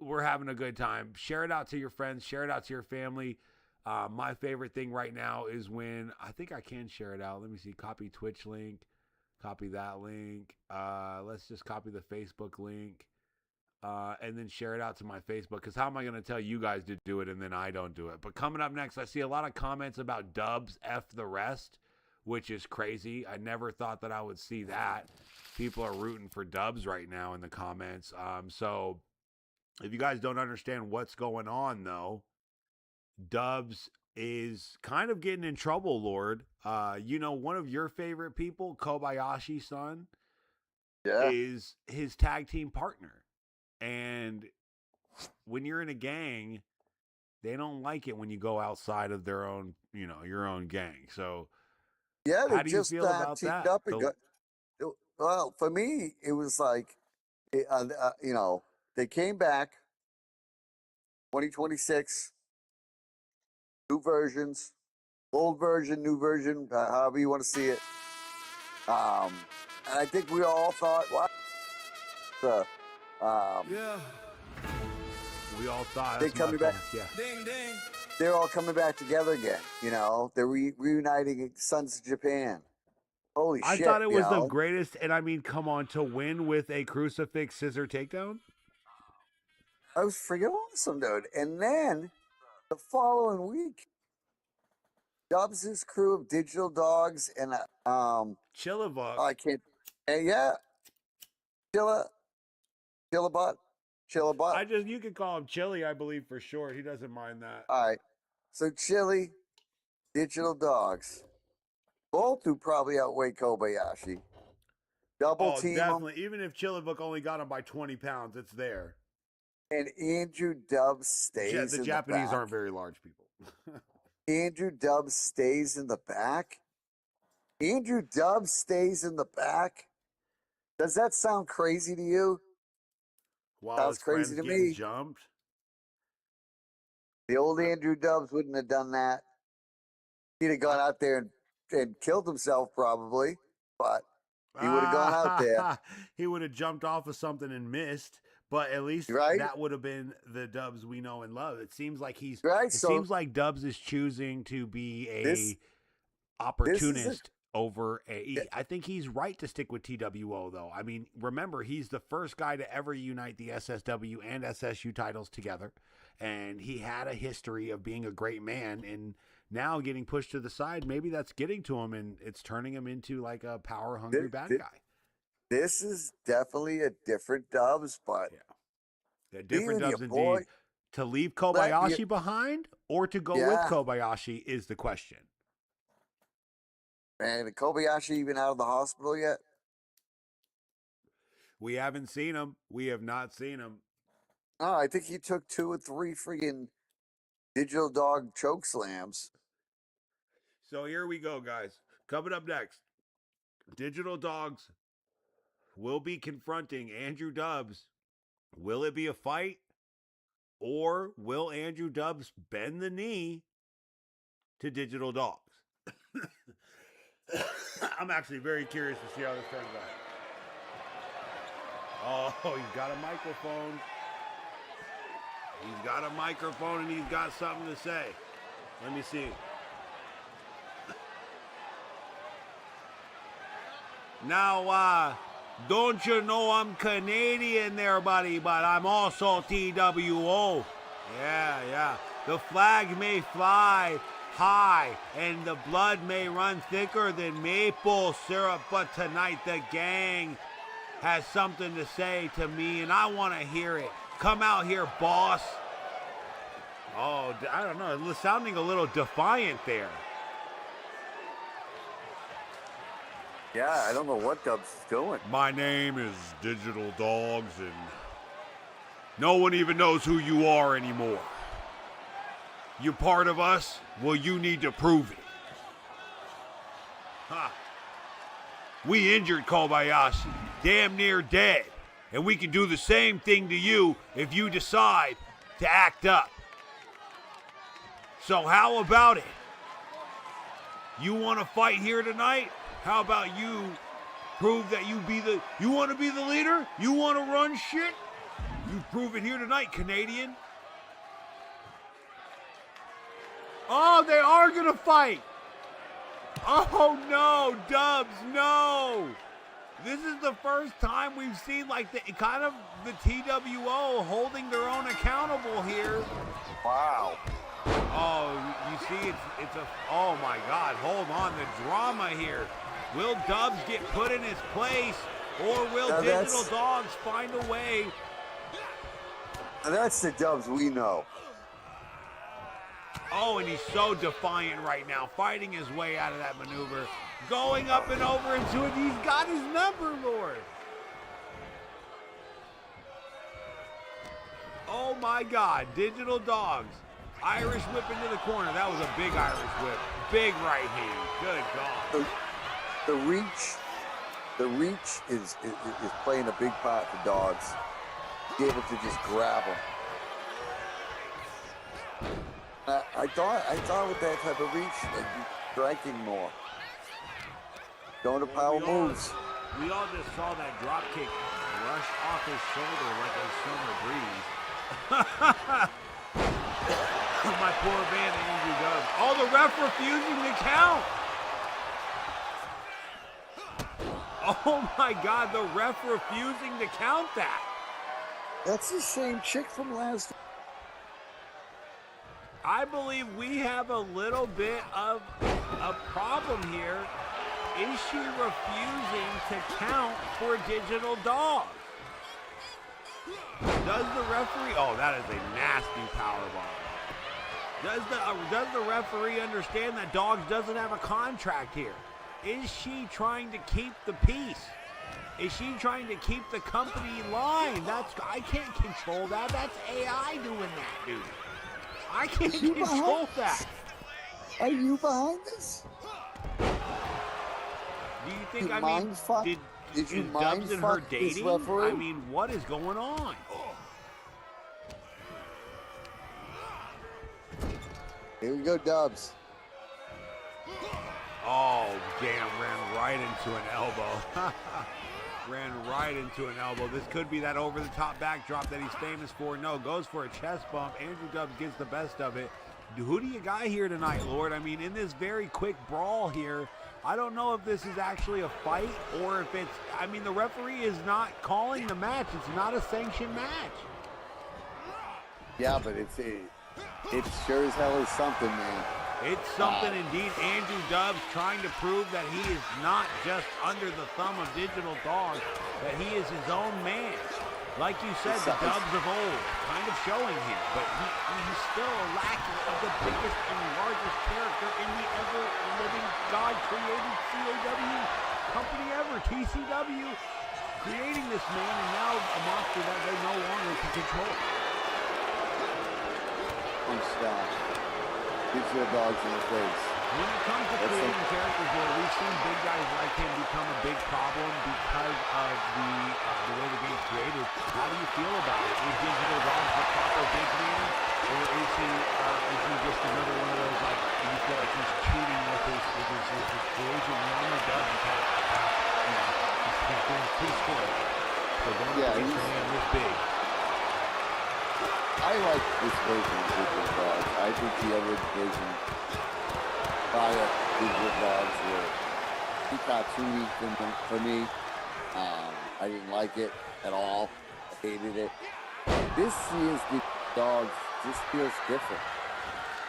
We're having a good time. Share it out to your friends. Share it out to your family. My favorite thing right now is when, I think I can share it out. Let me see. Copy Twitch link. Copy that link. Let's just copy the Facebook link. And then share it out to my Facebook, because how am I going to tell you guys to do it and then I don't do it? But coming up next, I see a lot of comments about Dubs F the rest, which is crazy. I never thought that I would see that. People are rooting for Dubs right now in the comments. So if you guys don't understand what's going on, though, Dubs is kind of getting in trouble, Lord. You know, one of your favorite people, Kobayashi's son, is his tag team partner. And when you're in a gang, they don't like it when you go outside of their own, you know, your own gang. So, yeah, how do you feel about that? Up and well, for me, it was like, you know, they came back, 2026, new versions, old version, new version, however you want to see it. And I think we all thought, wow, we all thought they're coming back. Yeah. They're all coming back together again. You know, they're reuniting Sons of Japan. Holy shit! I thought it was you the know? greatest, and I mean, come on, to win with a crucifix scissor takedown. I was freaking awesome, dude. And then the following week, Dubs' crew of Digital Dogs and Chillabug. I can't. And yeah, Chillabutt. You can call him Chili, I believe, for short. He doesn't mind that. All right. So Chili, Digital Dogs, both who probably outweigh Kobayashi. Double team definitely. Even if Chillabug only got him by 20 pounds, it's there. And Andrew Dubs stays. The Japanese aren't very large people. Andrew Dubs stays in the back. Andrew Dubs stays in the back. Does that sound crazy to you? Wow, sounds crazy to me. Jumped. The old Andrew Dubs wouldn't have done that. He'd have gone out there and killed himself probably, but he would have gone out there. He would have jumped off of something and missed, but at least that would have been the Dubs we know and love. It seems like seems like Dubs is choosing to be a opportunist over I think he's right to stick with TWO, though. I mean, remember, he's the first guy to ever unite the SSW and SSU titles together, and he had a history of being a great man, and now getting pushed to the side, maybe that's getting to him, and it's turning him into like a power-hungry bad guy. This is definitely a different Dubs, but a different Dubs indeed. To leave Kobayashi behind or to go with Kobayashi is the question. Man, is Kobayashi even out of the hospital yet? We haven't seen him. We have not seen him. Oh, I think he took 2 or 3 freaking Digital Dog choke slams. So here we go, guys. Coming up next, Digital Dogs will be confronting Andrew Dubs. Will it be a fight? Or will Andrew Dubs bend the knee to Digital Dogs? I'm actually very curious to see how this turns out. Oh, he's got a microphone. He's got a microphone and he's got something to say. Let me see. Now, don't you know I'm Canadian there, buddy, but I'm also TWO. Yeah. The flag may fly high and the blood may run thicker than maple syrup, but tonight the gang has something to say to me, and I want to hear it. Come out here, boss. Oh, I don't know. It's sounding a little defiant there. Yeah, I don't know what Dub's doing. My name is Digital Dogs, and no one even knows who you are anymore. You part of us? Well, you need to prove it. Ha. We injured Kobayashi, damn near dead, and we can do the same thing to you if you decide to act up. So how about it? You want to fight here tonight? How about you prove that you want to be the leader? You want to run shit? You prove it here tonight, Canadian. Oh, they are going to fight. Oh, no, Dubs, no. This is the first time we've seen like the TWO holding their own accountable here. Wow. Oh, you see, it's a, oh my God, hold on, the drama here. Will Dubs get put in his place, or will Digital Dogs find a way? That's the Dubs we know. Oh, and he's so defiant right now, fighting his way out of that maneuver, going up and over into it. He's got his number, Lord. Oh my God, Digital Dogs. Irish whip into the corner. That was a big Irish whip. Big right hand. Good God. The reach is playing a big part for Dogs. Be able to just grab him. I thought with that type of reach, like striking more. Going to power moves. We all just saw that drop kick rush off his shoulder like a summer breeze. My poor man, Andrew Dubs. Oh, the ref refusing to count. Oh my God, the ref refusing to count that. That's the same chick from last time. I believe we have a little bit of a problem here. Is she refusing to count for Digital Dogs? Does the referee, oh, that is a nasty powerbomb. Does the referee understand that Dogs doesn't have a contract here? Is she trying to keep the peace? Is she trying to keep the company in line? I can't control that. That's AI doing that, dude. I can't control that. Are you behind this? Do you think, Did you is mind Dubs and her fuck this dating? referee? I mean, what is going on? Here we go, Dubs. Oh, damn, ran right into an elbow. Ran right into an elbow. This could be that over-the-top backdrop that he's famous for. No, goes for a chest bump. Andrew Dubs gets the best of it. Who do you got here tonight, Lord? I mean, in this very quick brawl here, I don't know if this is actually a fight or if it's, I mean, the referee is not calling the match. It's not a sanctioned match. Yeah, but it sure as hell is something, man. It's something indeed. Andrew Dubs trying to prove that he is not just under the thumb of Digital Dogs, that he is his own man. Like you said, the Dubs of old, kind of showing here, but he's still lacking of the biggest and largest character in the ever-living God-created CAW company ever, TCW, creating this man, and now a monster that they no longer can control. Digital Dogs in the face. When it comes to creating characters, we've seen big guys like him become a big problem because of the way the game's created. How do you feel about it? Is Digital Dogs the proper big man, or is he just another one of those, like, you feel like he's cheating with his creation? Normal Dubs is like, he's doing pretty square. So don't get this man this big. I like this version of Digital Dogs. I think the other version prior Digital Dogs were too cartoony for me. I didn't like it at all. I hated it. This year's Digital Dogs just feels different.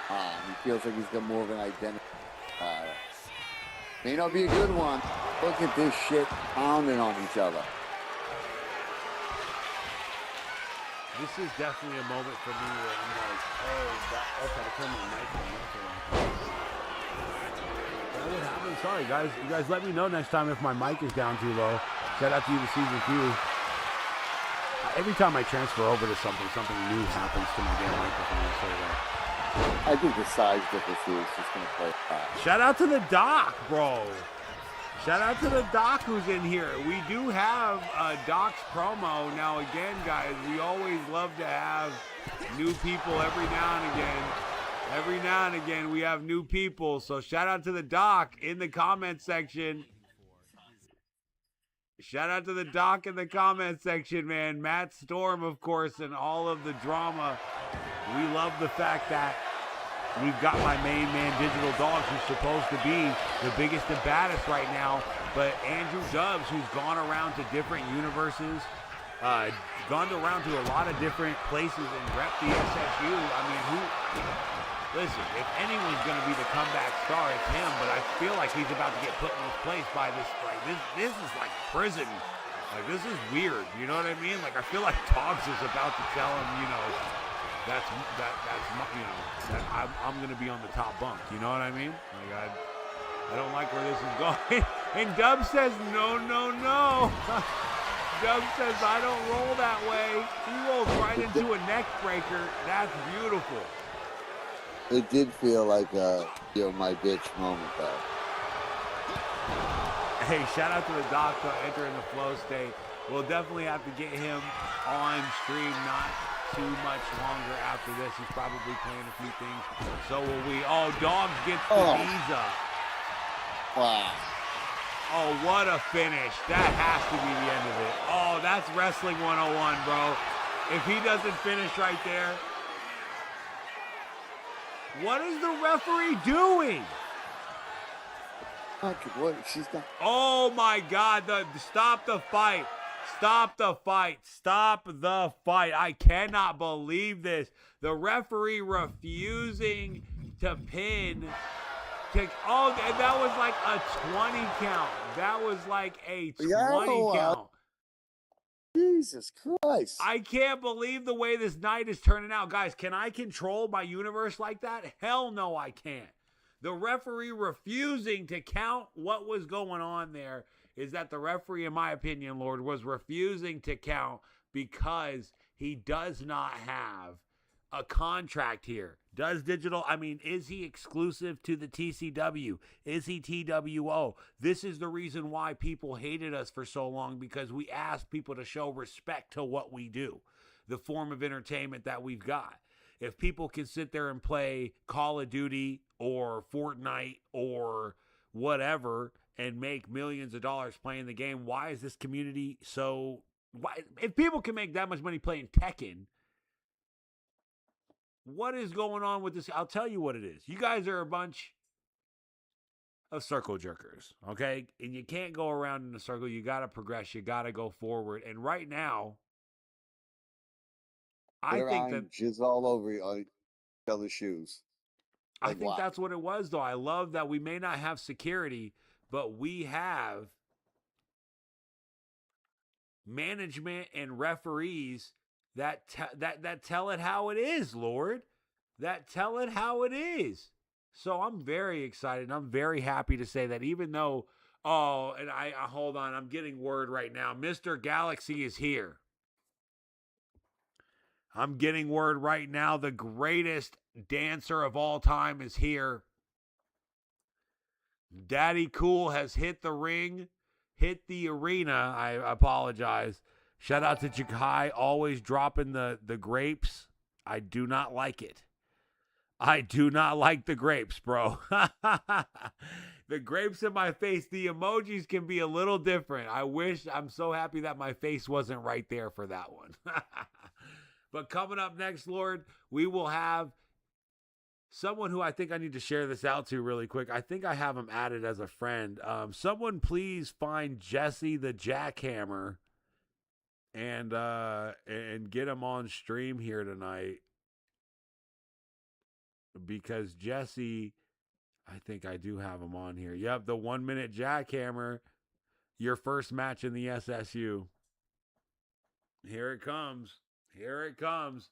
He feels like he's got more of an identity. May not be a good one. Look at this shit pounding on each other. This is definitely a moment for me where I'm like, oh, okay, turn my mic on. That would happen. Sorry, guys. You guys let me know next time if my mic is down too low. Shout out to you, the season few. Every time I transfer over to something new happens to my damn microphone. So, I think the size difference here is just going to play back. shout out to the doc, bro. Shout out to the doc who's in here. We do have Doc's promo. Now, again, guys, we always love to have new people every now and again. Every now and again, we have new people. So shout out to the doc in the comment section. Shout out to the doc in the comment section, man. Matt Storm, of course, and all of the drama. We love the fact that we've got my main man, Digital Dogs, who's supposed to be the biggest and baddest right now. But Andrew Dubs, who's gone around to different universes, gone around to a lot of different places and rep the SSU. I mean, listen, if anyone's going to be the comeback star, it's him. But I feel like he's about to get put in his place by this. Like this is like prison. Like, this is weird. You know what I mean? Like, I feel like Dogs is about to tell him, you know, that's you know, that I'm gonna be on the top bunk. You know what I mean? Like, I don't like where this is going. And Dub says no. Dub says I don't roll that way. He rolls right into a neck breaker. That's beautiful. It did feel like my bitch moment though. Hey, shout out to the doc for entering the flow state. We'll definitely have to get him on stream, not too much longer after this. He's probably playing a few things. So will we. Oh, Dogs gets the knees up. Wow. Oh, what a finish. That has to be the end of it. Oh, that's Wrestling 101, bro. If he doesn't finish right there. What is the referee doing? What? She's not. Oh my God! Stop the fight! Stop the fight! Stop the fight! I cannot believe this. The referee refusing to pin. Oh, and that was like a 20 count. That was like a 20 count. Jesus Christ. I can't believe the way this night is turning out. Guys, can I control my universe like that? Hell no, I can't. The referee refusing to count what was going on there is that the referee, in my opinion, Lord, was refusing to count because he does not have a contract here. Does Digital, is he exclusive to the TCW? Is he TWO? This is the reason why people hated us for so long, because we asked people to show respect to what we do, the form of entertainment that we've got. If people can sit there and play Call of Duty or Fortnite or whatever and make millions of dollars playing the game, why is this community so... If people can make that much money playing Tekken, what is going on with this? I'll tell you what it is. You guys are a bunch of circle jerkers, okay? And you can't go around in a circle. You got to progress. You got to go forward. And right now, I think that jizz all over each other's shoes. I think that's what it was, though. I love that we may not have security, but we have management and referees that tell it how it is, Lord. That tell it how it is. So I'm very excited. I'm very happy to say that, even though, and I hold on, I'm getting word right now. Mr. Galaxy is here. I'm getting word right now. The greatest dancer of all time is here. Daddy Cool has hit the ring, hit the arena. I apologize. Shout out to Jakai, always dropping the grapes. I do not like it. I do not like the grapes, bro. The grapes in my face, the emojis can be a little different. I'm so happy that my face wasn't right there for that one. But coming up next, Lord, we will have someone who I think I need to share this out to really quick. I think I have him added as a friend. Someone please find Jesse the Jackhammer and get him on stream here tonight, because Jesse, I think I do have him on here. Yep, the 1 minute Jackhammer, your first match in the SSU. Here it comes. Here it comes.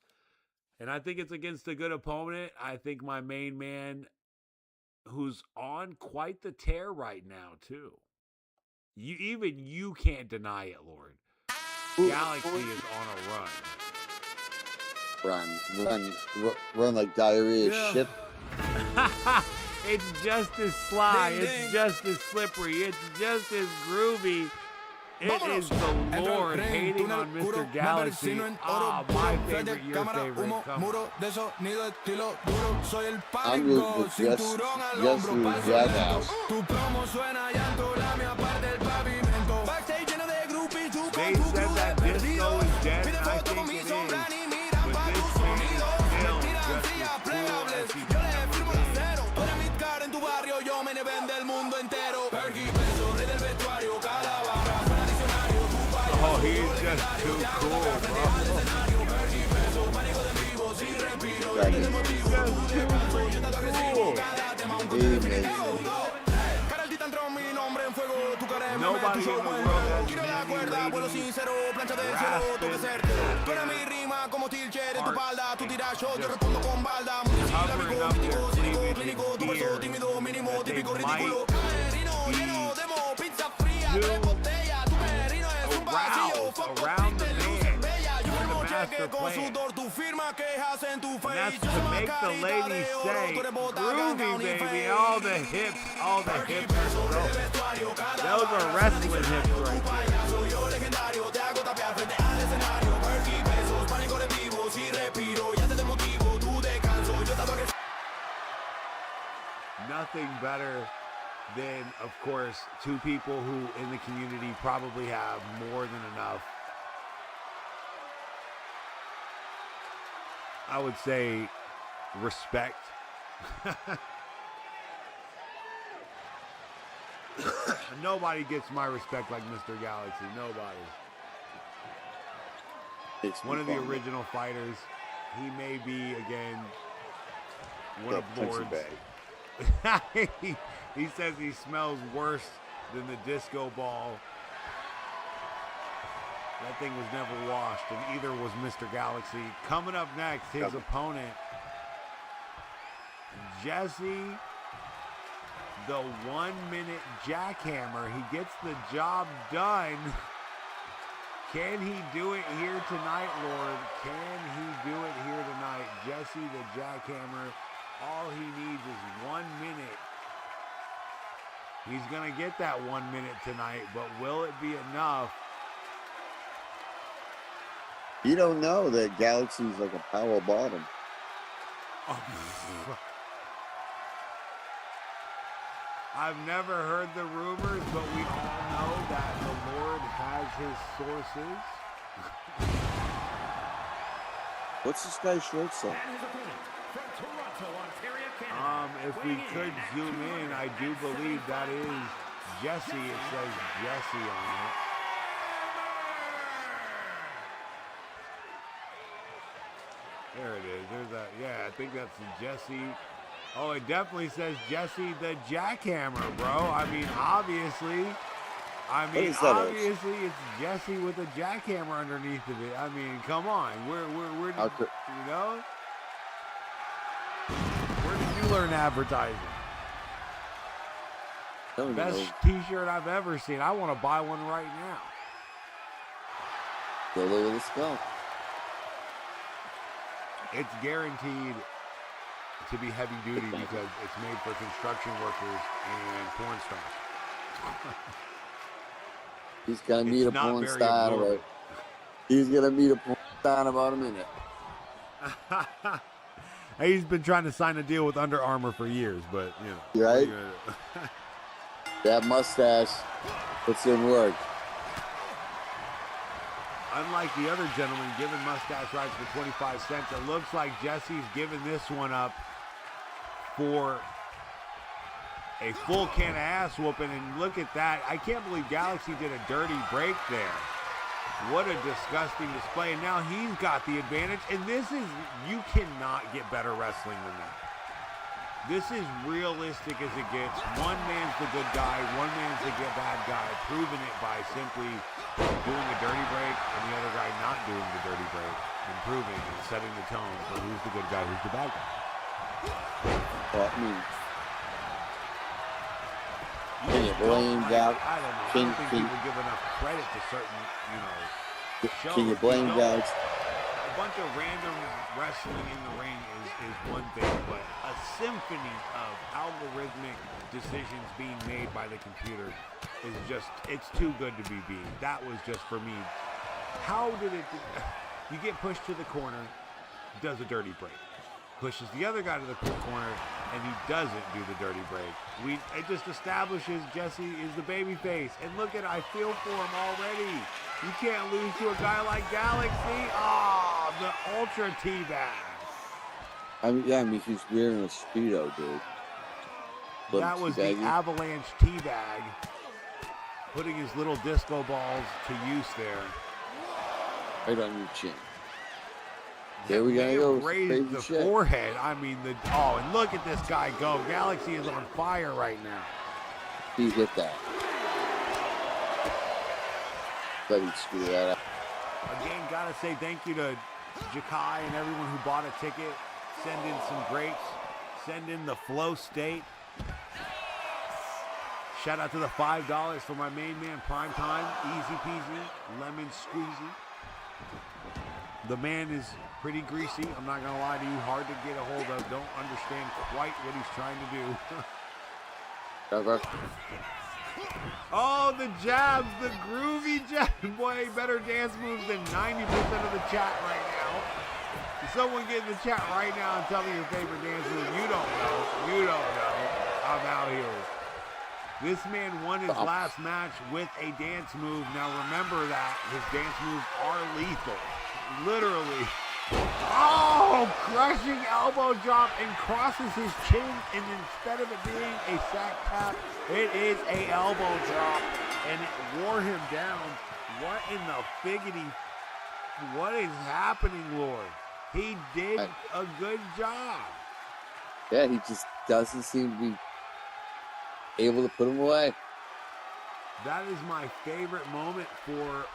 And I think it's against a good opponent. I think my main man, who's on quite the tear right now, too. Even you can't deny it, Lord. Galaxy is on a run. Run like diarrhea shit. It's just as sly. It's just as slippery. It's just as groovy. It is the Lord hating on Mr. Galaxy. Ah, my favorite, your favorite. Come on. I'm rooting for just Jackass. They said that disco is dead, and I think it is. But this man is still just as cool as he Oh, he is just too cool, bro. He's just too cool. Nobody in the world has around the man with the master plan. And that's to make the ladies say, groovy, baby, all the hips. Those are wrestling hips right there. Nothing better than, of course, two people who in the community probably have more than enough, I would say, respect. Nobody gets my respect like Mr. Galaxy. Nobody. It's one of the original fighters. He may be, again, one of Lord's. He says he smells worse than the disco ball. That thing was never washed, and either was Mr. Galaxy. Coming up next, his opponent, Jesse, the 1-minute jackhammer. He gets the job done. Can he do it here tonight, Lord? Can he do it here tonight? Jesse, the jackhammer, all he needs is 1 minute. He's going to get that 1 minute tonight, but will it be enough? You don't know that Galaxy's like a power bottom. I've never heard the rumors, but we all know that the Lord has his sources. What's this guy's short say? If we could zoom in, I do believe that is Jesse. It says Jesse on it. There it is. There's that. Yeah, I think that's Jesse. Oh, it definitely says Jesse the Jackhammer, bro. I mean, obviously it's Jesse with a jackhammer underneath of it. I mean, come on. We're you know? Where did you learn advertising? Best t-shirt I've ever seen. I want to buy one right now. Go look at the skull. It's guaranteed to be heavy duty because it's made for construction workers and porn stars. He's gonna meet a porn star. He's gonna meet a porn star in about a minute. He's been trying to sign a deal with Under Armour for years, but you know. Right? That mustache puts in work. Unlike the other gentleman giving mustache rides for 25 cents, it looks like Jesse's giving this one up for a full can of ass whooping. And look at that. I can't believe Galaxy did a dirty break there. What a disgusting display. And now he's got the advantage. And this is, you cannot get better wrestling than that. This is realistic as it gets. One man's the good guy, one man's the bad guy, proving it by simply doing a dirty break and the other guy not doing the dirty break, improving and setting the tone for who's the good guy, who's the bad guy. Well, I mean, can you blame Gal? I don't know. I don't think people give enough credit to certain, shows. Can you blame Gal? A bunch of random wrestling in the ring is one thing, but a symphony of algorithmic decisions being made by the computer is just, it's too good to be beat. That was just, for me, how did it, you get pushed to the corner, does a dirty break. Pushes the other guy to the corner, and he doesn't do the dirty break. It just establishes Jesse is the baby face. And look at, I feel for him already. You can't lose to a guy like Galaxy. Oh, the ultra teabag. I mean, he's wearing a Speedo, dude. That was the avalanche teabag, putting his little disco balls to use there. Right on your chin. There we go. Raise the forehead. I mean, and look at this guy go. Galaxy is on fire right now. He hit that. Let me screw that up. Again, gotta say thank you to Jakai and everyone who bought a ticket. Send in some grapes. Send in the flow state. Shout out to the $5 for my main man, Prime Time. Easy peasy, lemon squeezy. The man is pretty greasy. I'm not going to lie to you. Hard to get a hold of. Don't understand quite what he's trying to do. Ever. Oh, the jabs. The groovy jab. Boy, better dance moves than 90% of the chat right now. Someone get in the chat right now and tell me your favorite dance move. You don't know. You don't know. I'm out here. This man won his last match with a dance move. Now remember that his dance moves are lethal. Literally. Oh, crushing elbow drop and crosses his chin, and instead of it being a sack tap, it is a elbow drop, and it wore him down. What in the figgity? What is happening, Lord? He did a good job. Yeah, he just doesn't seem to be able to put him away. That is my favorite moment for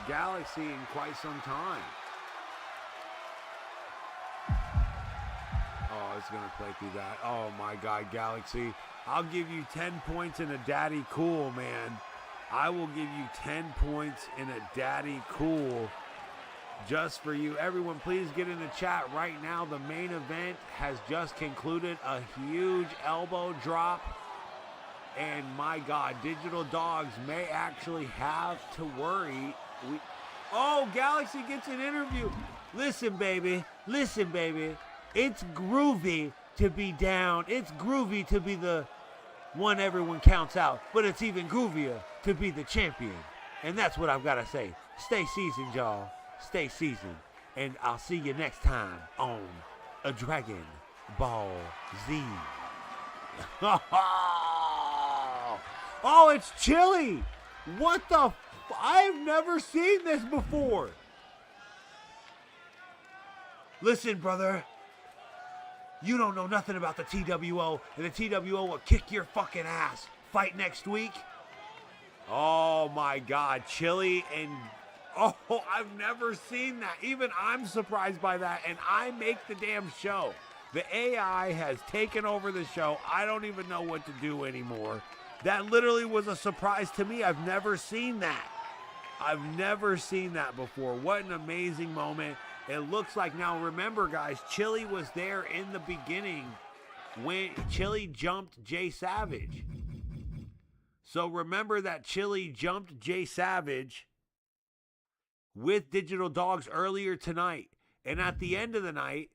Galaxy in quite some time. Oh, it's going to play through that. Oh, my God, Galaxy. I'll give you 10 points in a daddy cool, man. I will give you 10 points in a daddy cool just for you. Everyone, please get in the chat right now. The main event has just concluded. A huge elbow drop. And my God, Digital Dogs may actually have to worry. Oh, Galaxy gets an interview. Listen, baby. Listen, baby. It's groovy to be down. It's groovy to be the one everyone counts out. But it's even groovier to be the champion. And that's what I've got to say. Stay seasoned, y'all. Stay seasoned. And I'll see you next time on a Dragon Ball Z. Oh, it's Chili. What the I've never seen this before. Listen, brother. You don't know nothing about the TWO, and the TWO will kick your fucking ass. Fight next week. Oh, my God. Chili and... Oh, I've never seen that. Even I'm surprised by that, and I make the damn show. The AI has taken over the show. I don't even know what to do anymore. That literally was a surprise to me. I've never seen that. I've never seen that before. What an amazing moment. It looks like, now remember, guys, Chili was there in the beginning when Chili jumped Jay Savage. So remember that Chili jumped Jay Savage with Digital Dogs earlier tonight. And at the end of the night,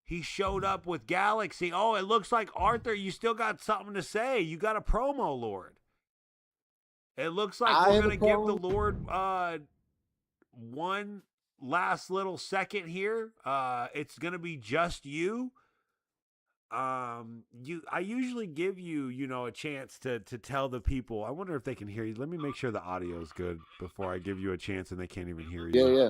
he showed up with Galaxy. Oh, it looks like, Arthur, you still got something to say. You got a promo, Lord. It looks like we're going to give the Lord one last little second here. It's going to be just you. I usually give you, a chance to tell the people. I wonder if they can hear you. Let me make sure the audio is good before I give you a chance and they can't even hear you. Yeah.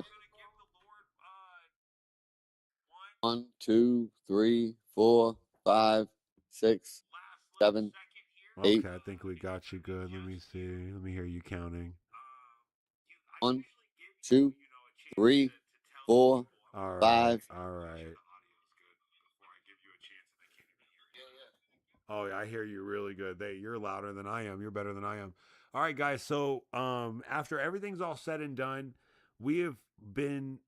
1, 2, 3, 4. 5, 6, 7, 8. Okay, I think we got you good. Let me see. Let me hear you counting. 1, 2, 3, 4, All right. 5. All right. Oh, yeah, I hear you really good. You're louder than I am. You're better than I am. All right, guys. So, after everything's all said and done, we have been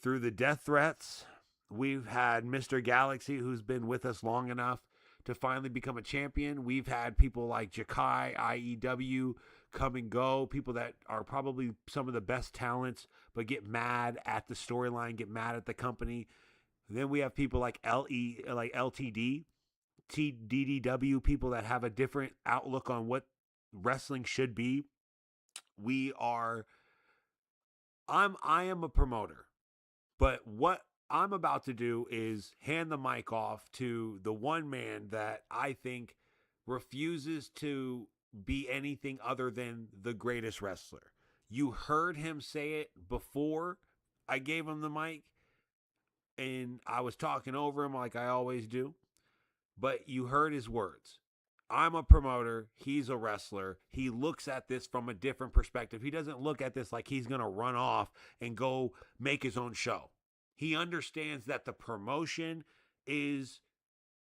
through the death threats. We've had Mr. Galaxy, who's been with us long enough to finally become a champion. We've had people like Jakai, IEW come and go, people that are probably some of the best talents, but get mad at the storyline, get mad at the company. Then we have people like LTD, TDDW, people that have a different outlook on what wrestling should be. I am a promoter, but what I'm about to do is hand the mic off to the one man that I think refuses to be anything other than the greatest wrestler. You heard him say it before I gave him the mic, and I was talking over him like I always do, but you heard his words. I'm a promoter. He's a wrestler. He looks at this from a different perspective. He doesn't look at this like he's going to run off and go make his own show. He understands that the promotion is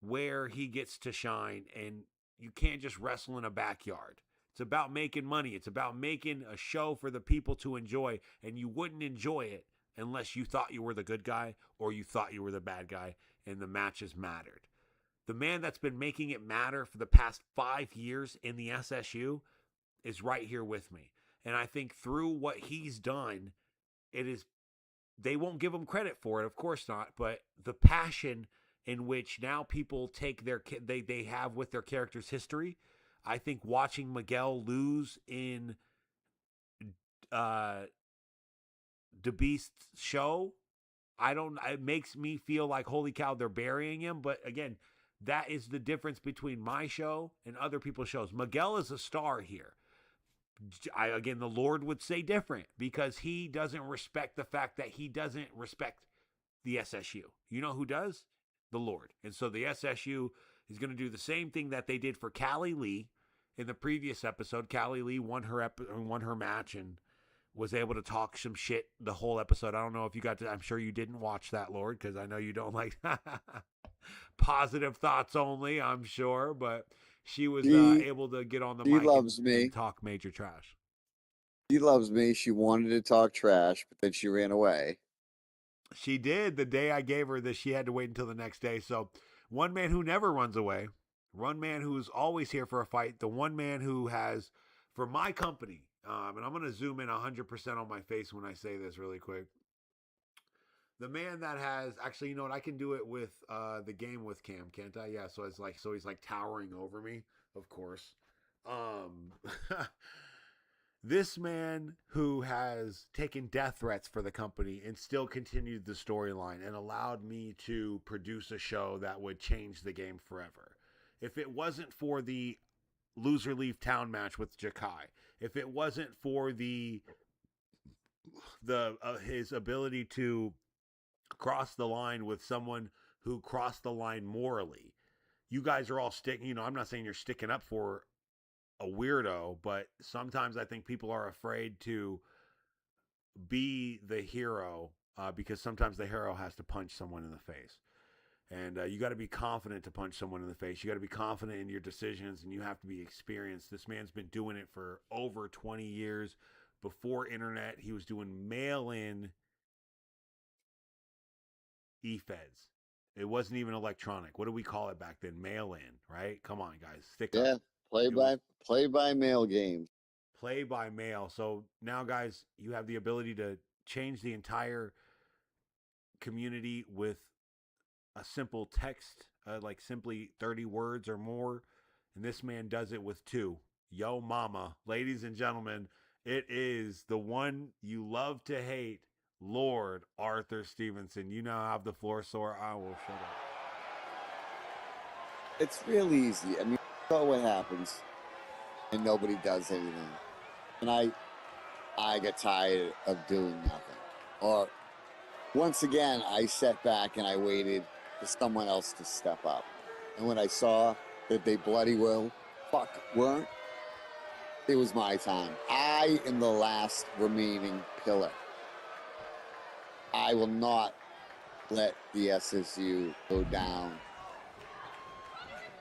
where he gets to shine, and you can't just wrestle in a backyard. It's about making money. It's about making a show for the people to enjoy, and you wouldn't enjoy it unless you thought you were the good guy or you thought you were the bad guy and the matches mattered. The man that's been making it matter for the past 5 years in the SSU is right here with me. And I think through what he's done, they won't give him credit for it, of course not, but the passion in which now people take they have with their character's history. I think watching Miguel lose in the Beast's show, it makes me feel like, holy cow, they're burying him. But again, that is the difference between my show and other people's shows. Miguel is a star here. Again, the Lord would say different because he doesn't respect the fact that he doesn't respect the SSU. You know who does? The Lord. And so the SSU is going to do the same thing that they did for Callie Lee in the previous episode. Callie Lee won her match and was able to talk some shit the whole episode. I don't know if you got to, I'm sure you didn't watch that, Lord, because I know you don't like positive thoughts only, I'm sure, but she was able to get on the mic and talk major trash. She loves me. She wanted to talk trash, but then she ran away. She did. The day I gave her this, she had to wait until the next day. So one man who never runs away, one man who's always here for a fight, the one man who has, for my company, and I'm going to zoom in 100% on my face when I say this really quick. The man that has, actually, you know what? I can do it with the game with Cam, can't I? Yeah. So he's like towering over me, of course. This man who has taken death threats for the company and still continued the storyline and allowed me to produce a show that would change the game forever. If it wasn't for the loser leave town match with Jakai, if it wasn't for his ability to cross the line with someone who crossed the line morally, you guys are all I'm not saying you're sticking up for a weirdo, but sometimes I think people are afraid to be the hero because sometimes the hero has to punch someone in the face. And you got to be confident to punch someone in the face. You got to be confident in your decisions, and you have to be experienced. This man's been doing it for over 20 years. Before internet, he was doing mail-in e-feds. It wasn't even electronic. What do we call it back then? Mail-in, right? Come on, guys. Stick up. Play by mail games. Play by mail. So now, guys, you have the ability to change the entire community with a simple text, like simply 30 words or more. And this man does it with 2. Yo mama. Ladies and gentlemen, it is the one you love to hate, Lord Arthur Stevenson. You now have the floor, so I will shut up. It's real easy. I mean, so what happens and nobody does anything. And I get tired of doing nothing. Or once again, I sat back and I waited for someone else to step up. And when I saw that they bloody well weren't, it was my time. I am the last remaining pillar. I will not let the SSU go down.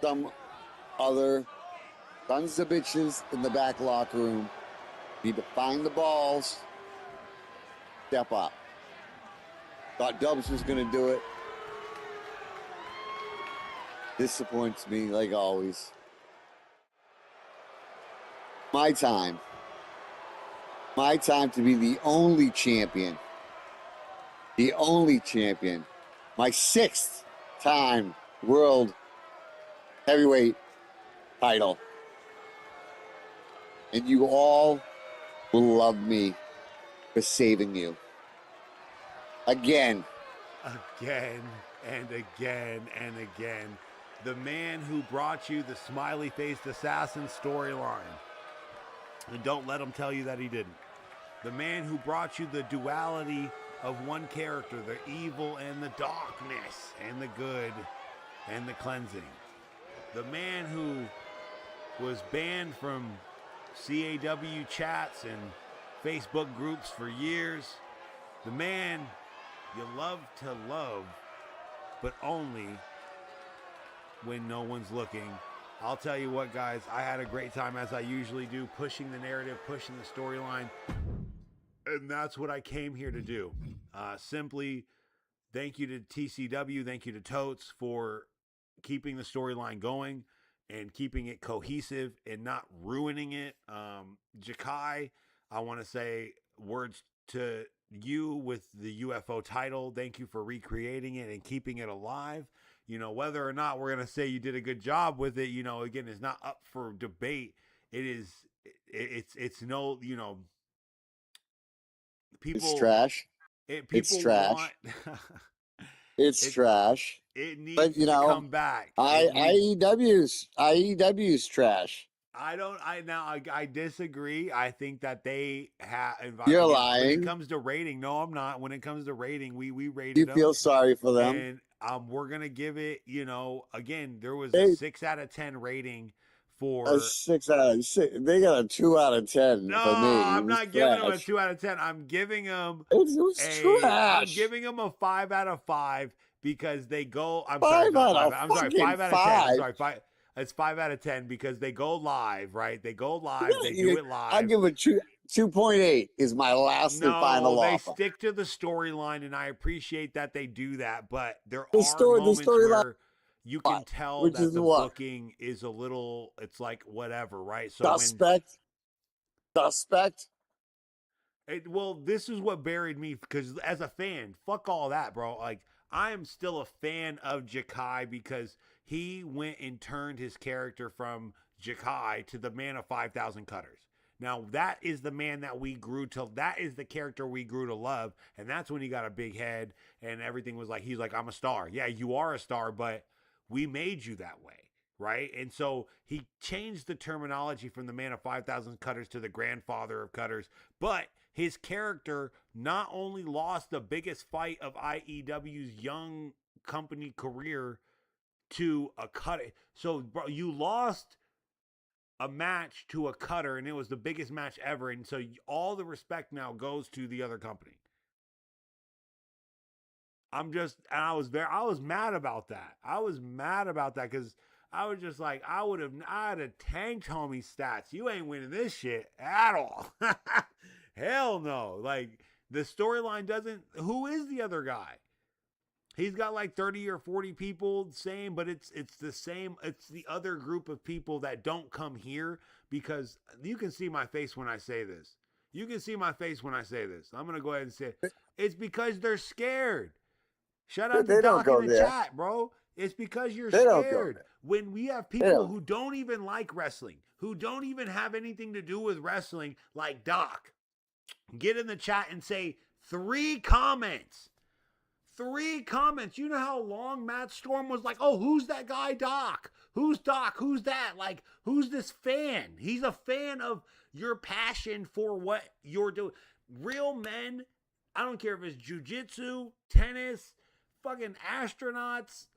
Some other sons of bitches in the back locker room need to find the balls, step up. Thought Dubs was going to do it. Disappoints me like always. My time. My time to be the only champion. The only champion. My 6th time world heavyweight title. And you all will love me for saving you. Again. Again and again and again. The man who brought you the smiley-faced assassin storyline. And don't let him tell you that he didn't. The man who brought you the duality of one character, the evil and the darkness, and the good and the cleansing. The man who was banned from CAW chats and Facebook groups for years. The man you love to love, but only when no one's looking. I'll tell you what, guys, I had a great time, as I usually do, pushing the narrative, pushing the storyline. And that's what I came here to do. Simply, thank you to TCW, thank you to Totes for keeping the storyline going and keeping it cohesive and not ruining it. Jakai, I want to say words to you with the UFO title. Thank you for recreating it and keeping it alive. You know, whether or not we're going to say you did a good job with it, you know, again, it's not up for debate. It's no, you know, people. It's trash. People it's trash. Want, it's trash. It needs but, you know, to come back. IEW's trash. I disagree. I think that they have. You're lying. When it comes to rating, no, I'm not. When it comes to rating, we rated them. You feel sorry for them. And we're gonna give it. You know, again, there was a 6 out of 10 rating for a 6 out of 6. They got a 2 out of 10 no, for me. I'm not giving them a 2 out of 10. I'm giving them. Trash. I'm giving them a 5 out of 5 because they go. I'm 5 sorry, out of 5 out of 10. I'm sorry, 5. It's 5 out of 10 because they go live, right? They go live. They do it live. I'll give it 2.8 is my last and final offer. They stick to the storyline, and I appreciate that they do that. But there are moments where you can tell that the booking is a little. It's like whatever, right? So suspect. Well, this is what buried me because as a fan, fuck all that, bro. Like I am still a fan of Jakai because he went and turned his character from Jakai to the man of 5,000 cutters. Now, that is the man that we grew to, that is the character we grew to love. And that's when he got a big head and everything was like, he's like, I'm a star. Yeah, you are a star, but we made you that way, right? And so he changed the terminology from the man of 5,000 cutters to the grandfather of cutters. But his character not only lost the biggest fight of IEW's young company career to a cutter. So, bro, you lost a match to a cutter, and it was the biggest match ever. And so all the respect now goes to the other company. I was mad about that. I was mad about that because I was just like, I'd have tanked homie stats. You ain't winning this shit at all. Hell no. Like, the storyline doesn't, who is the other guy? He's got like 30 or 40 people, same, but it's the same. It's the other group of people that don't come here because you can see my face when I say this. You can see my face when I say this. I'm going to go ahead and say it. It's because they're scared. Shout out to Doc in the chat, bro. It's because you're scared. When we have people who don't even like wrestling, who don't even have anything to do with wrestling, like Doc, get in the chat and say 3 comments. 3 comments. You know how long Matt Storm was like, oh, who's that guy, Doc? Who's Doc? Who's that? Like, who's this fan? He's a fan of your passion for what you're doing. Real men, I don't care if it's jiu-jitsu, tennis, fucking astronauts,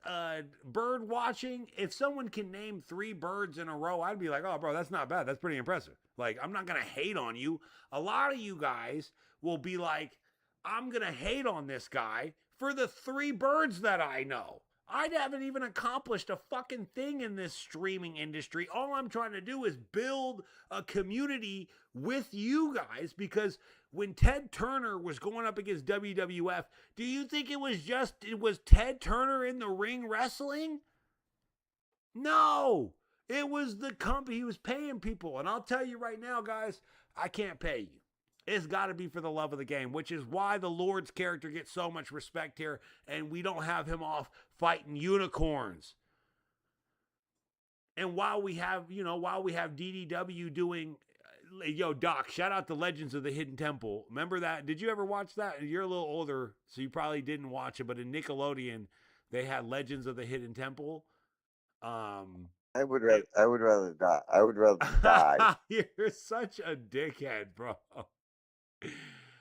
bird watching. If someone can name 3 birds in a row, I'd be like, oh, bro, that's not bad. That's pretty impressive. Like, I'm not going to hate on you. A lot of you guys will be like, I'm going to hate on this guy for the 3 birds that I know. I haven't even accomplished a fucking thing in this streaming industry. All I'm trying to do is build a community with you guys, because when Ted Turner was going up against WWF, do you think it was Ted Turner in the ring wrestling? No, it was the company. He was paying people. And I'll tell you right now, guys, I can't pay you. It's got to be for the love of the game, which is why the Lord's character gets so much respect here, and we don't have him off fighting unicorns. And while we have DDW doing, yo, Doc, shout out to Legends of the Hidden Temple. Remember that? Did you ever watch that? You're a little older, so you probably didn't watch it, but in Nickelodeon, they had Legends of the Hidden Temple. I would rather die. I would rather die. You're such a dickhead, bro.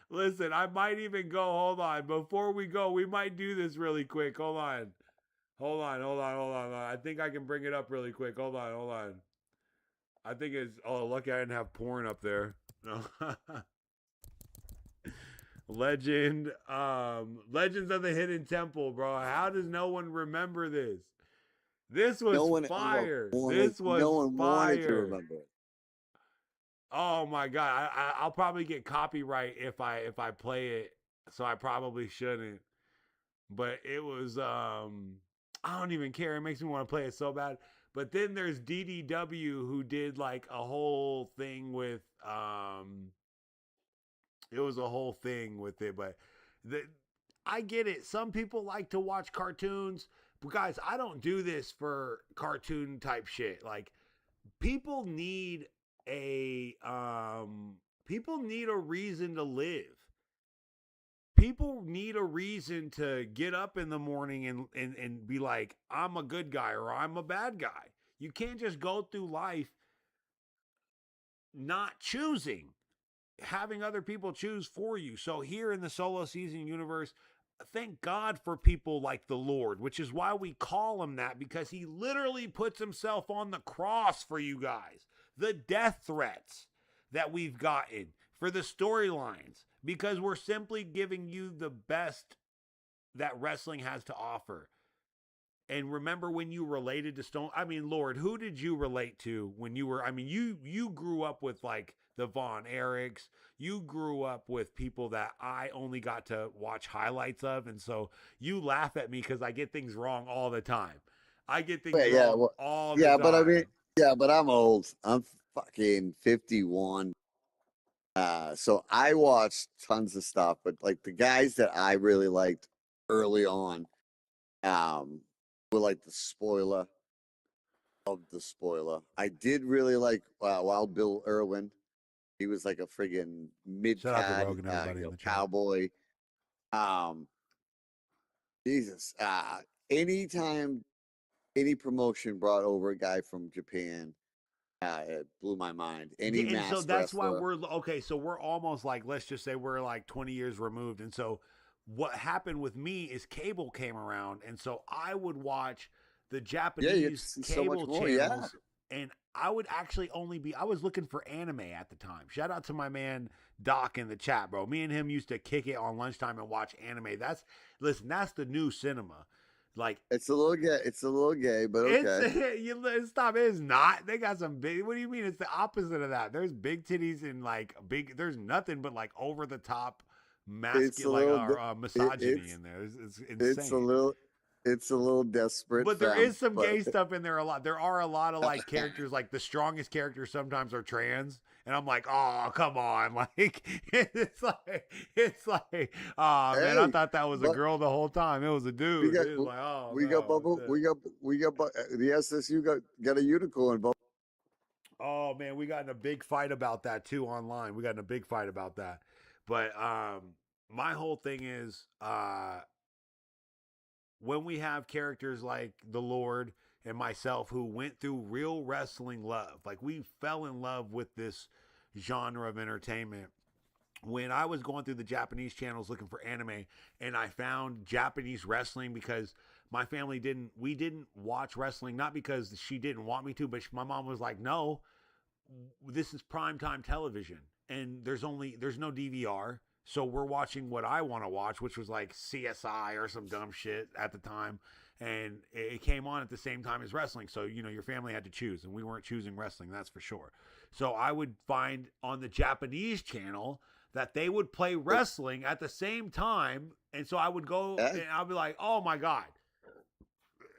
Listen, I might even go. Hold on. Before we go, we might do this really quick. Hold on. I think I can bring it up really quick. Hold on. I think it's, oh, lucky I didn't have porn up there. No. Legends of the Hidden Temple, bro. How does no one remember this? This was fire. This was fire. Oh my God. I'll probably get copyright if I play it. So I probably shouldn't. But it was I don't even care. It makes me want to play it so bad. But then there's DDW, who did like a whole thing with it was a whole thing with it, but I get it. Some people like to watch cartoons. But guys, I don't do this for cartoon type shit. Like, people need a reason to live. People need a reason to get up in the morning and be like, I'm a good guy or I'm a bad guy. You can't just go through life not choosing, having other people choose for you. So here in the Solo Season universe, thank God for people like the Lord, which is why we call him that, because he literally puts himself on the cross for you guys. The death threats that we've gotten for the storylines, because we're simply giving you the best that wrestling has to offer. And remember when you related to Lord, who did you relate to when you were, you grew up with like the Von Erichs. You grew up with people that I only got to watch highlights of. And so you laugh at me because I get things wrong all the time. I get things wrong all the time. But I'm old. I'm fucking 51. So I watched tons of stuff, but like the guys that I really liked early on, were like the Spoiler of the Spoiler. I did really like Wild Bill Irwin. He was like a friggin' mid-card cowboy. Jesus. Anytime any promotion brought over a guy from Japan, it blew my mind. So that's why we're almost like, let's just say we're like 20 years removed. And so what happened with me is cable came around, and so I would watch the Japanese cable channels, and I would actually I was looking for anime at the time. Shout out to my man Doc in the chat, bro. Me and him used to kick it on lunchtime and watch anime. That's the new cinema. Like, it's a little gay, but okay. Stop. It's not. They got some big. What do you mean? It's the opposite of that. There's big titties and like there's nothing but like over the top masculine misogyny in there. It's insane. It's a little desperate. But there is some gay stuff in there a lot. There are a lot of like characters, like the strongest characters sometimes are trans. And I'm like, oh, come on. Like, it's like, oh, man, I thought that was a girl the whole time. It was a dude. We got the SSU got a unicorn, Bubba. Oh, man, we got in a big fight about that, too, online. We got in a big fight about that. But my whole thing is, when we have characters like the Lord and myself who went through real wrestling love, like we fell in love with this genre of entertainment, when I was going through the Japanese channels looking for anime, and I found Japanese wrestling, because my family didn't watch wrestling, not because she didn't want me to, but my mom was like, no, this is primetime television, and there's no DVR, so we're watching what I want to watch, which was like CSI or some dumb shit at the time, and it came on at the same time as wrestling, so your family had to choose, and we weren't choosing wrestling, that's for sure. So I would find on the Japanese channel that they would play wrestling at the same time, and so I would go and I'll be like, oh my God.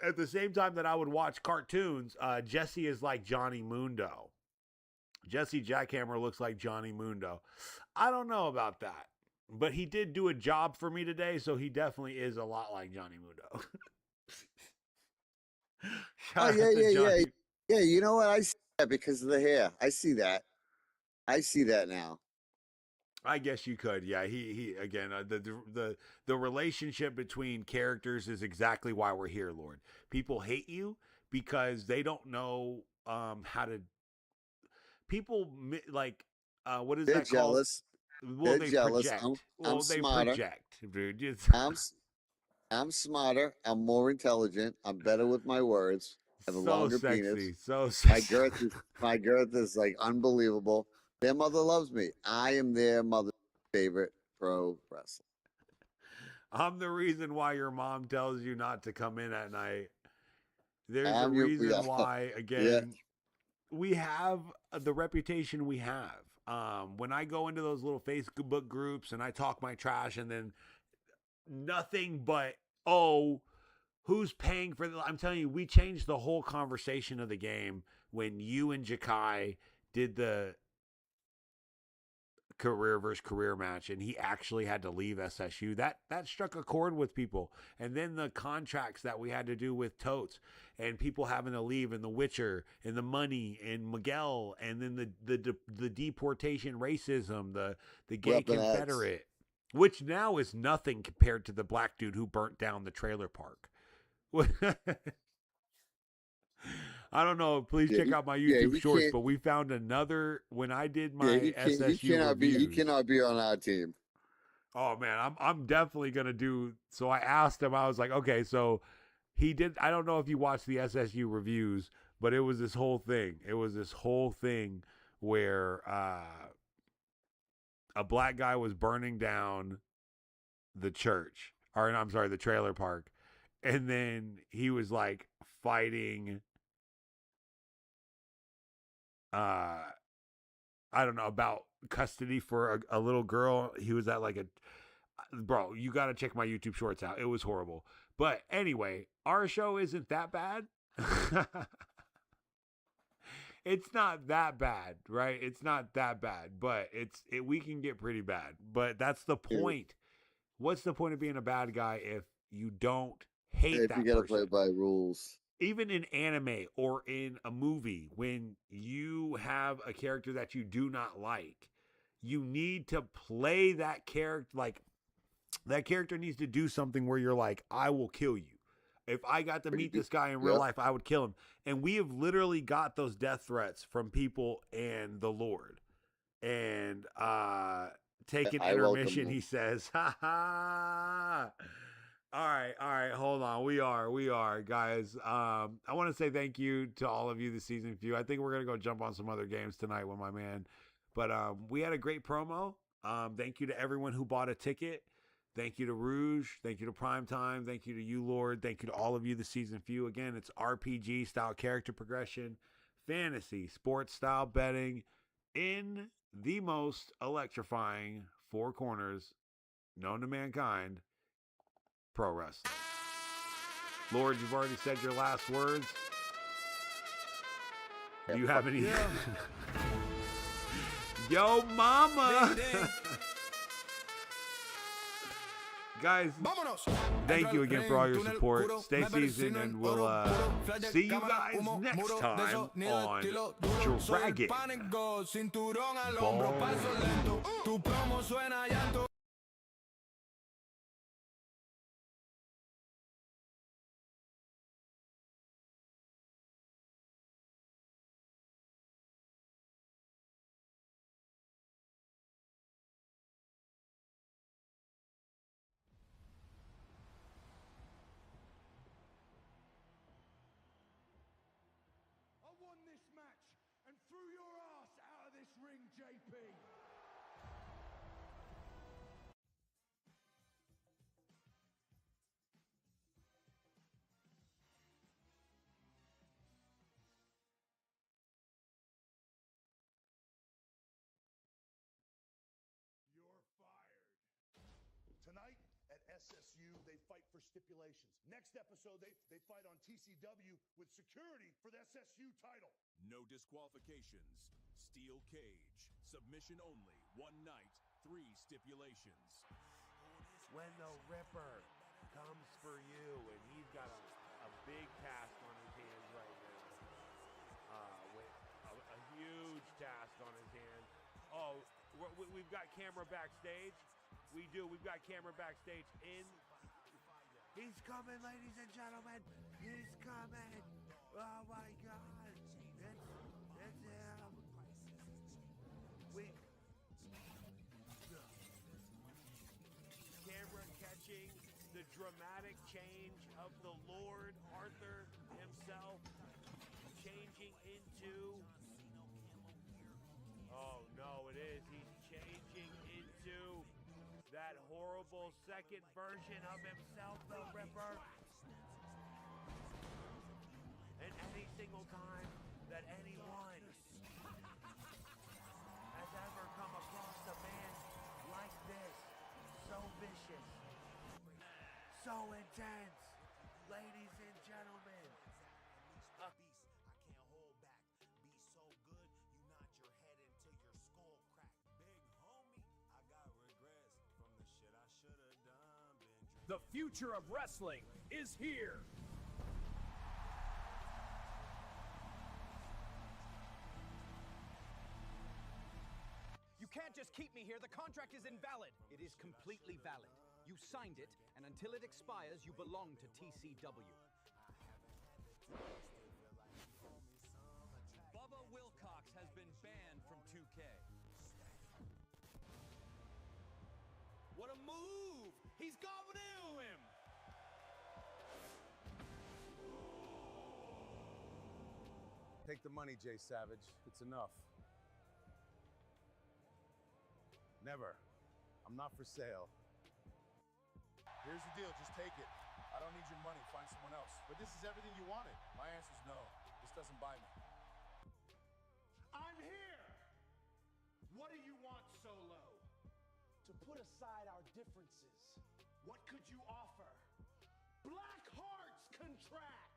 At the same time that I would watch cartoons, Jesse is like Johnny Mundo. Jesse Jackhammer looks like Johnny Mundo. I don't know about that, but he did do a job for me today, so he definitely is a lot like Johnny Mundo. Yeah. You know what? I see that because of the hair. I see that now. I guess you could. Yeah, he again, the relationship between characters is exactly why we're here, Lord. People hate you because they don't know how to. People like what is They're that jealous. called? Well, They're they jealous. project. I'm They smarter. project, dude. I'm smarter. I'm more intelligent. I'm better with my words. I have a So longer sexy, penis. so My sexy. girth is like unbelievable. Their mother loves me. I am their mother's favorite pro wrestler. I'm the reason why your mom tells you not to come in at night. There's a reason why, again, we have the reputation we have. When I go into those little Facebook groups and I talk my trash, and then nothing but, oh, who's paying for the... I'm telling you, we changed the whole conversation of the game when you and Jakai did the career versus career match, and he actually had to leave SSU. That struck a chord with people. And then the contracts that we had to do with Totes, and people having to leave, and the Witcher, and the money, and Miguel, and then the deportation racism, the gay Weapon Confederate, X. which now is nothing compared to the black dude who burnt down the trailer park. I don't know. Please check out my YouTube shorts. But we found another when I did my SSU reviews. He cannot be on our team. Oh man, I'm definitely gonna do. So I asked him. I was like, okay, so he did. I don't know if you watched the SSU reviews, but it was this whole thing. It was this whole thing where a black guy was burning down the church, or I'm sorry, the trailer park, and then he was like fighting. I don't know, about custody for a little girl. He was at like bro, you got to check my YouTube shorts out. It was horrible. But anyway, our show isn't that bad. It's not that bad, right? It's not that bad, but we can get pretty bad. But that's the point. What's the point of being a bad guy if you don't hate that person? If you got to play by rules. Even in anime or in a movie, when you have a character that you do not like, you need to play that character. Like, that character needs to do something where you're like, I will kill you. If I got to meet this guy in real life, I would kill him. And we have literally got those death threats from people and the Lord. And take an intermission, he says. Ha ha. All right, hold on. We are, guys. I want to say thank you to all of you this season view. I think we're going to go jump on some other games tonight with my man. But we had a great promo. Thank you to everyone who bought a ticket. Thank you to Rouge. Thank you to Primetime. Thank you to you, Lord. Thank you to all of you this season view. Again, it's RPG style character progression, fantasy, sports style betting in the most electrifying four corners known to mankind. Pro wrestling. Lord, you've already said your last words. Do you have any? Yeah. Yo, mama. Guys, thank you again for all your support. Stay seasoned, and we'll see you guys next time on Dragon Ball. ring, JP. You're fired. Tonight at SSU, they fight for stipulations. Next episode, they fight on TCW with security for the SSU title. No disqualifications. Steel cage. Submission only. 1 night, 3 stipulations. When the Ripper comes for you, and he's got a big task on his hands right now. With a huge task on his hands. Oh, we've got camera backstage. We do. We've got camera backstage in. He's coming, ladies and gentlemen. He's coming. Oh my God. It's him. Camera catching the dramatic change of the Lord Arthur himself, changing into. Oh no, it is. He's changing into that horrible second version of himself, the Ripper. And any single time that anyone has ever come across a man like this, so vicious, so intense, ladies and gentlemen. Beast, I can't hold back. Be so good, you nod your head until your skull crack. Big homie, I got regrets from the shit I should have done. The future of wrestling is here. You can't just keep me here. The contract is invalid. It is completely valid. You signed it, and until it expires, you belong to TCW. Bubba Wilcox has been banned from 2K. What a move! He's going into him! Take the money, Jay Savage. It's enough. Never. I'm not for sale. Here's the deal, just take it. I don't need your money, find someone else. But this is everything you wanted. My answer's no. This doesn't buy me. I'm here! What do you want, Solo? To put aside our differences, what could you offer? Black hearts contract!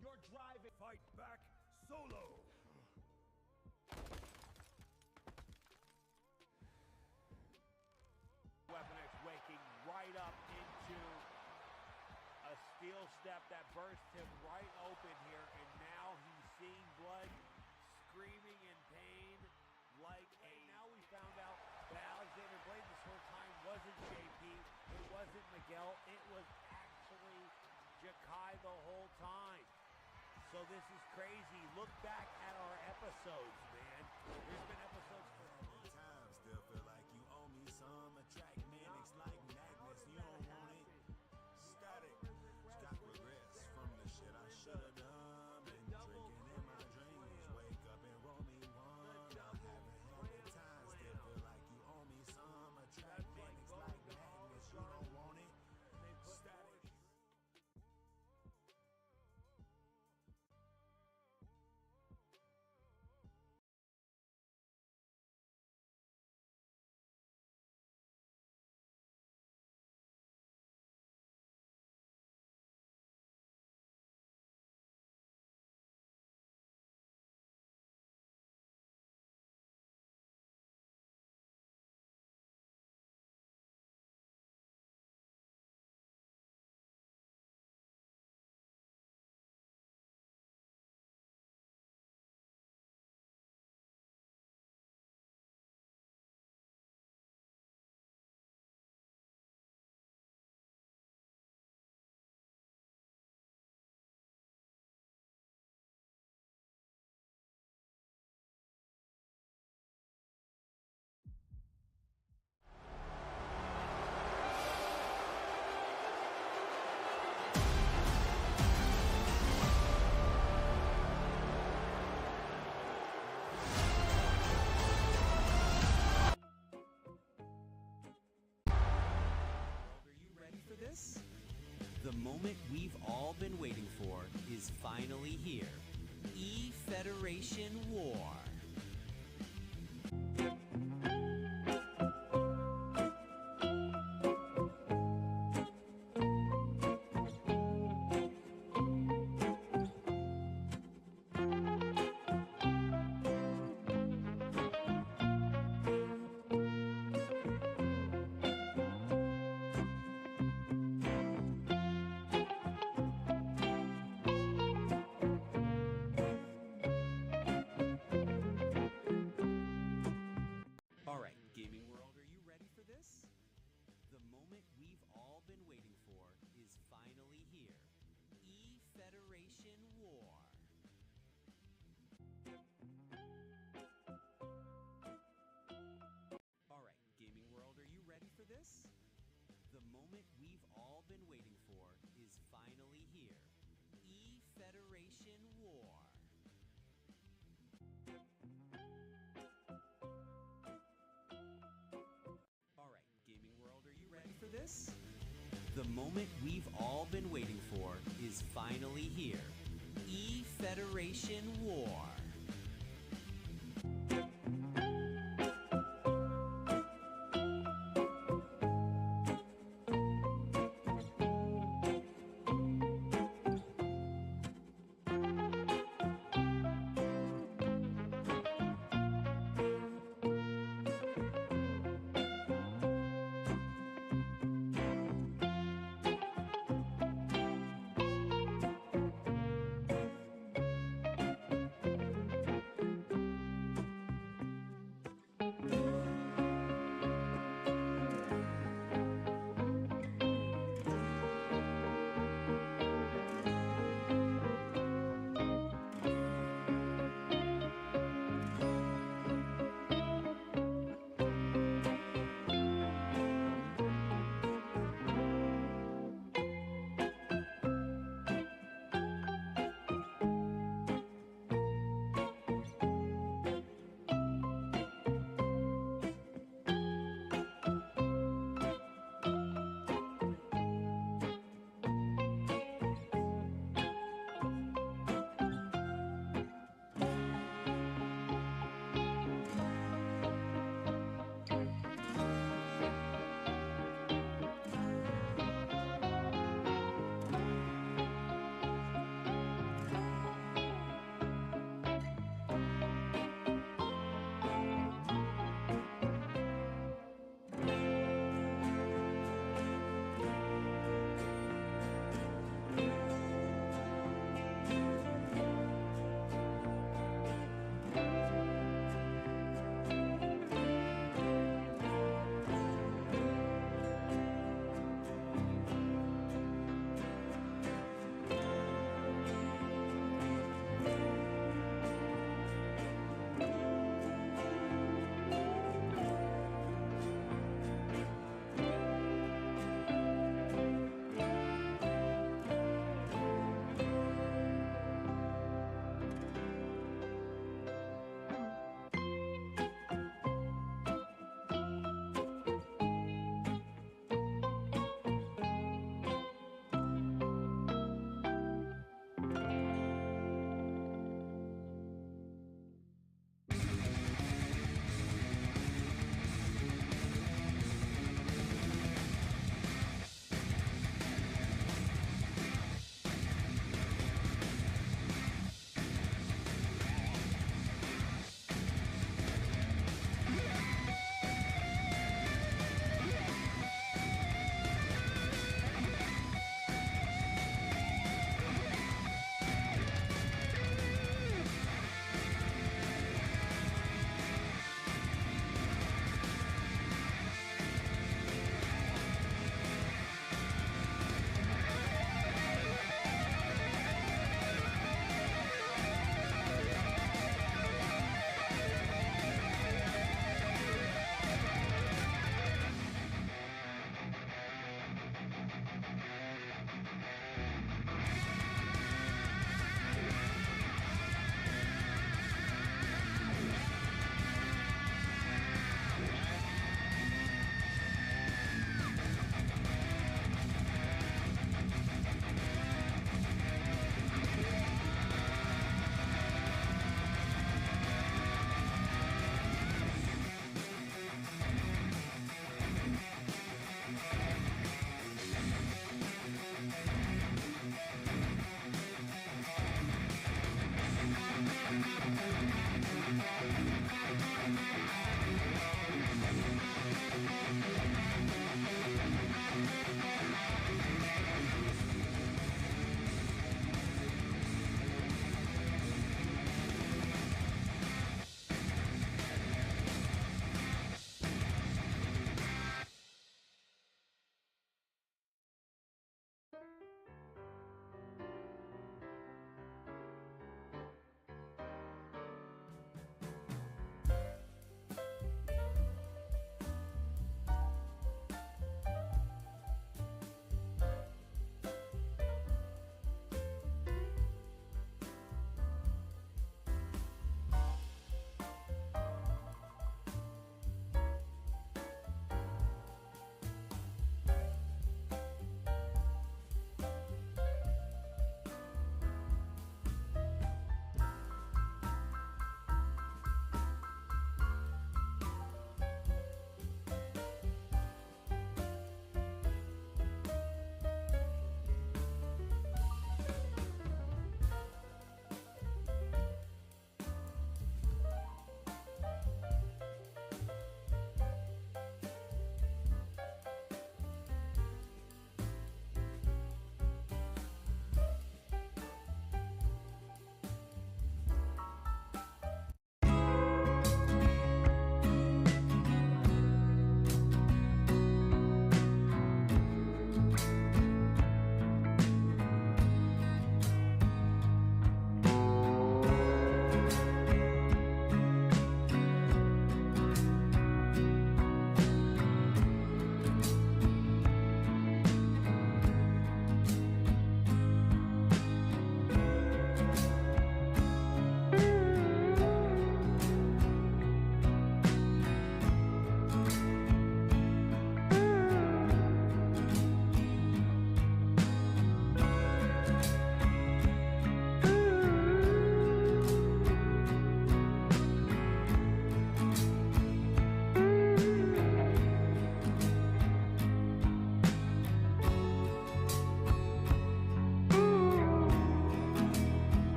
You're driving. Fight back, Solo. Weapon X waking right up into a steel step that burst him right open here, and now he's seeing blood, screaming in pain like a... Now we found out that Alexander Blade this whole time wasn't JP, it wasn't Miguel, it was actually Jakai the whole time. So this is crazy. Look back at our episodes, man. There's been episodes for time. Still feel like you owe me some. Attract man, it's like magnets. You don't want it. Static. Got regrets from the shit I should have done. Been drinking in my dreams. Wake up and roll me one. I haven't had the time. Still feel like you owe me some. Attract man, it's like magnets. You don't want it. Static. moment we've all been waiting for is finally here. E-Federation War. Alright, gaming world, are you ready for this? The moment we've all been waiting for is finally here. E-Federation War. Alright, gaming world, are you ready for this? The moment we've all been waiting for is finally here. E-Federation War. Alright, gaming world, are you ready for this? The moment we've all been waiting for is finally here. E-Federation War.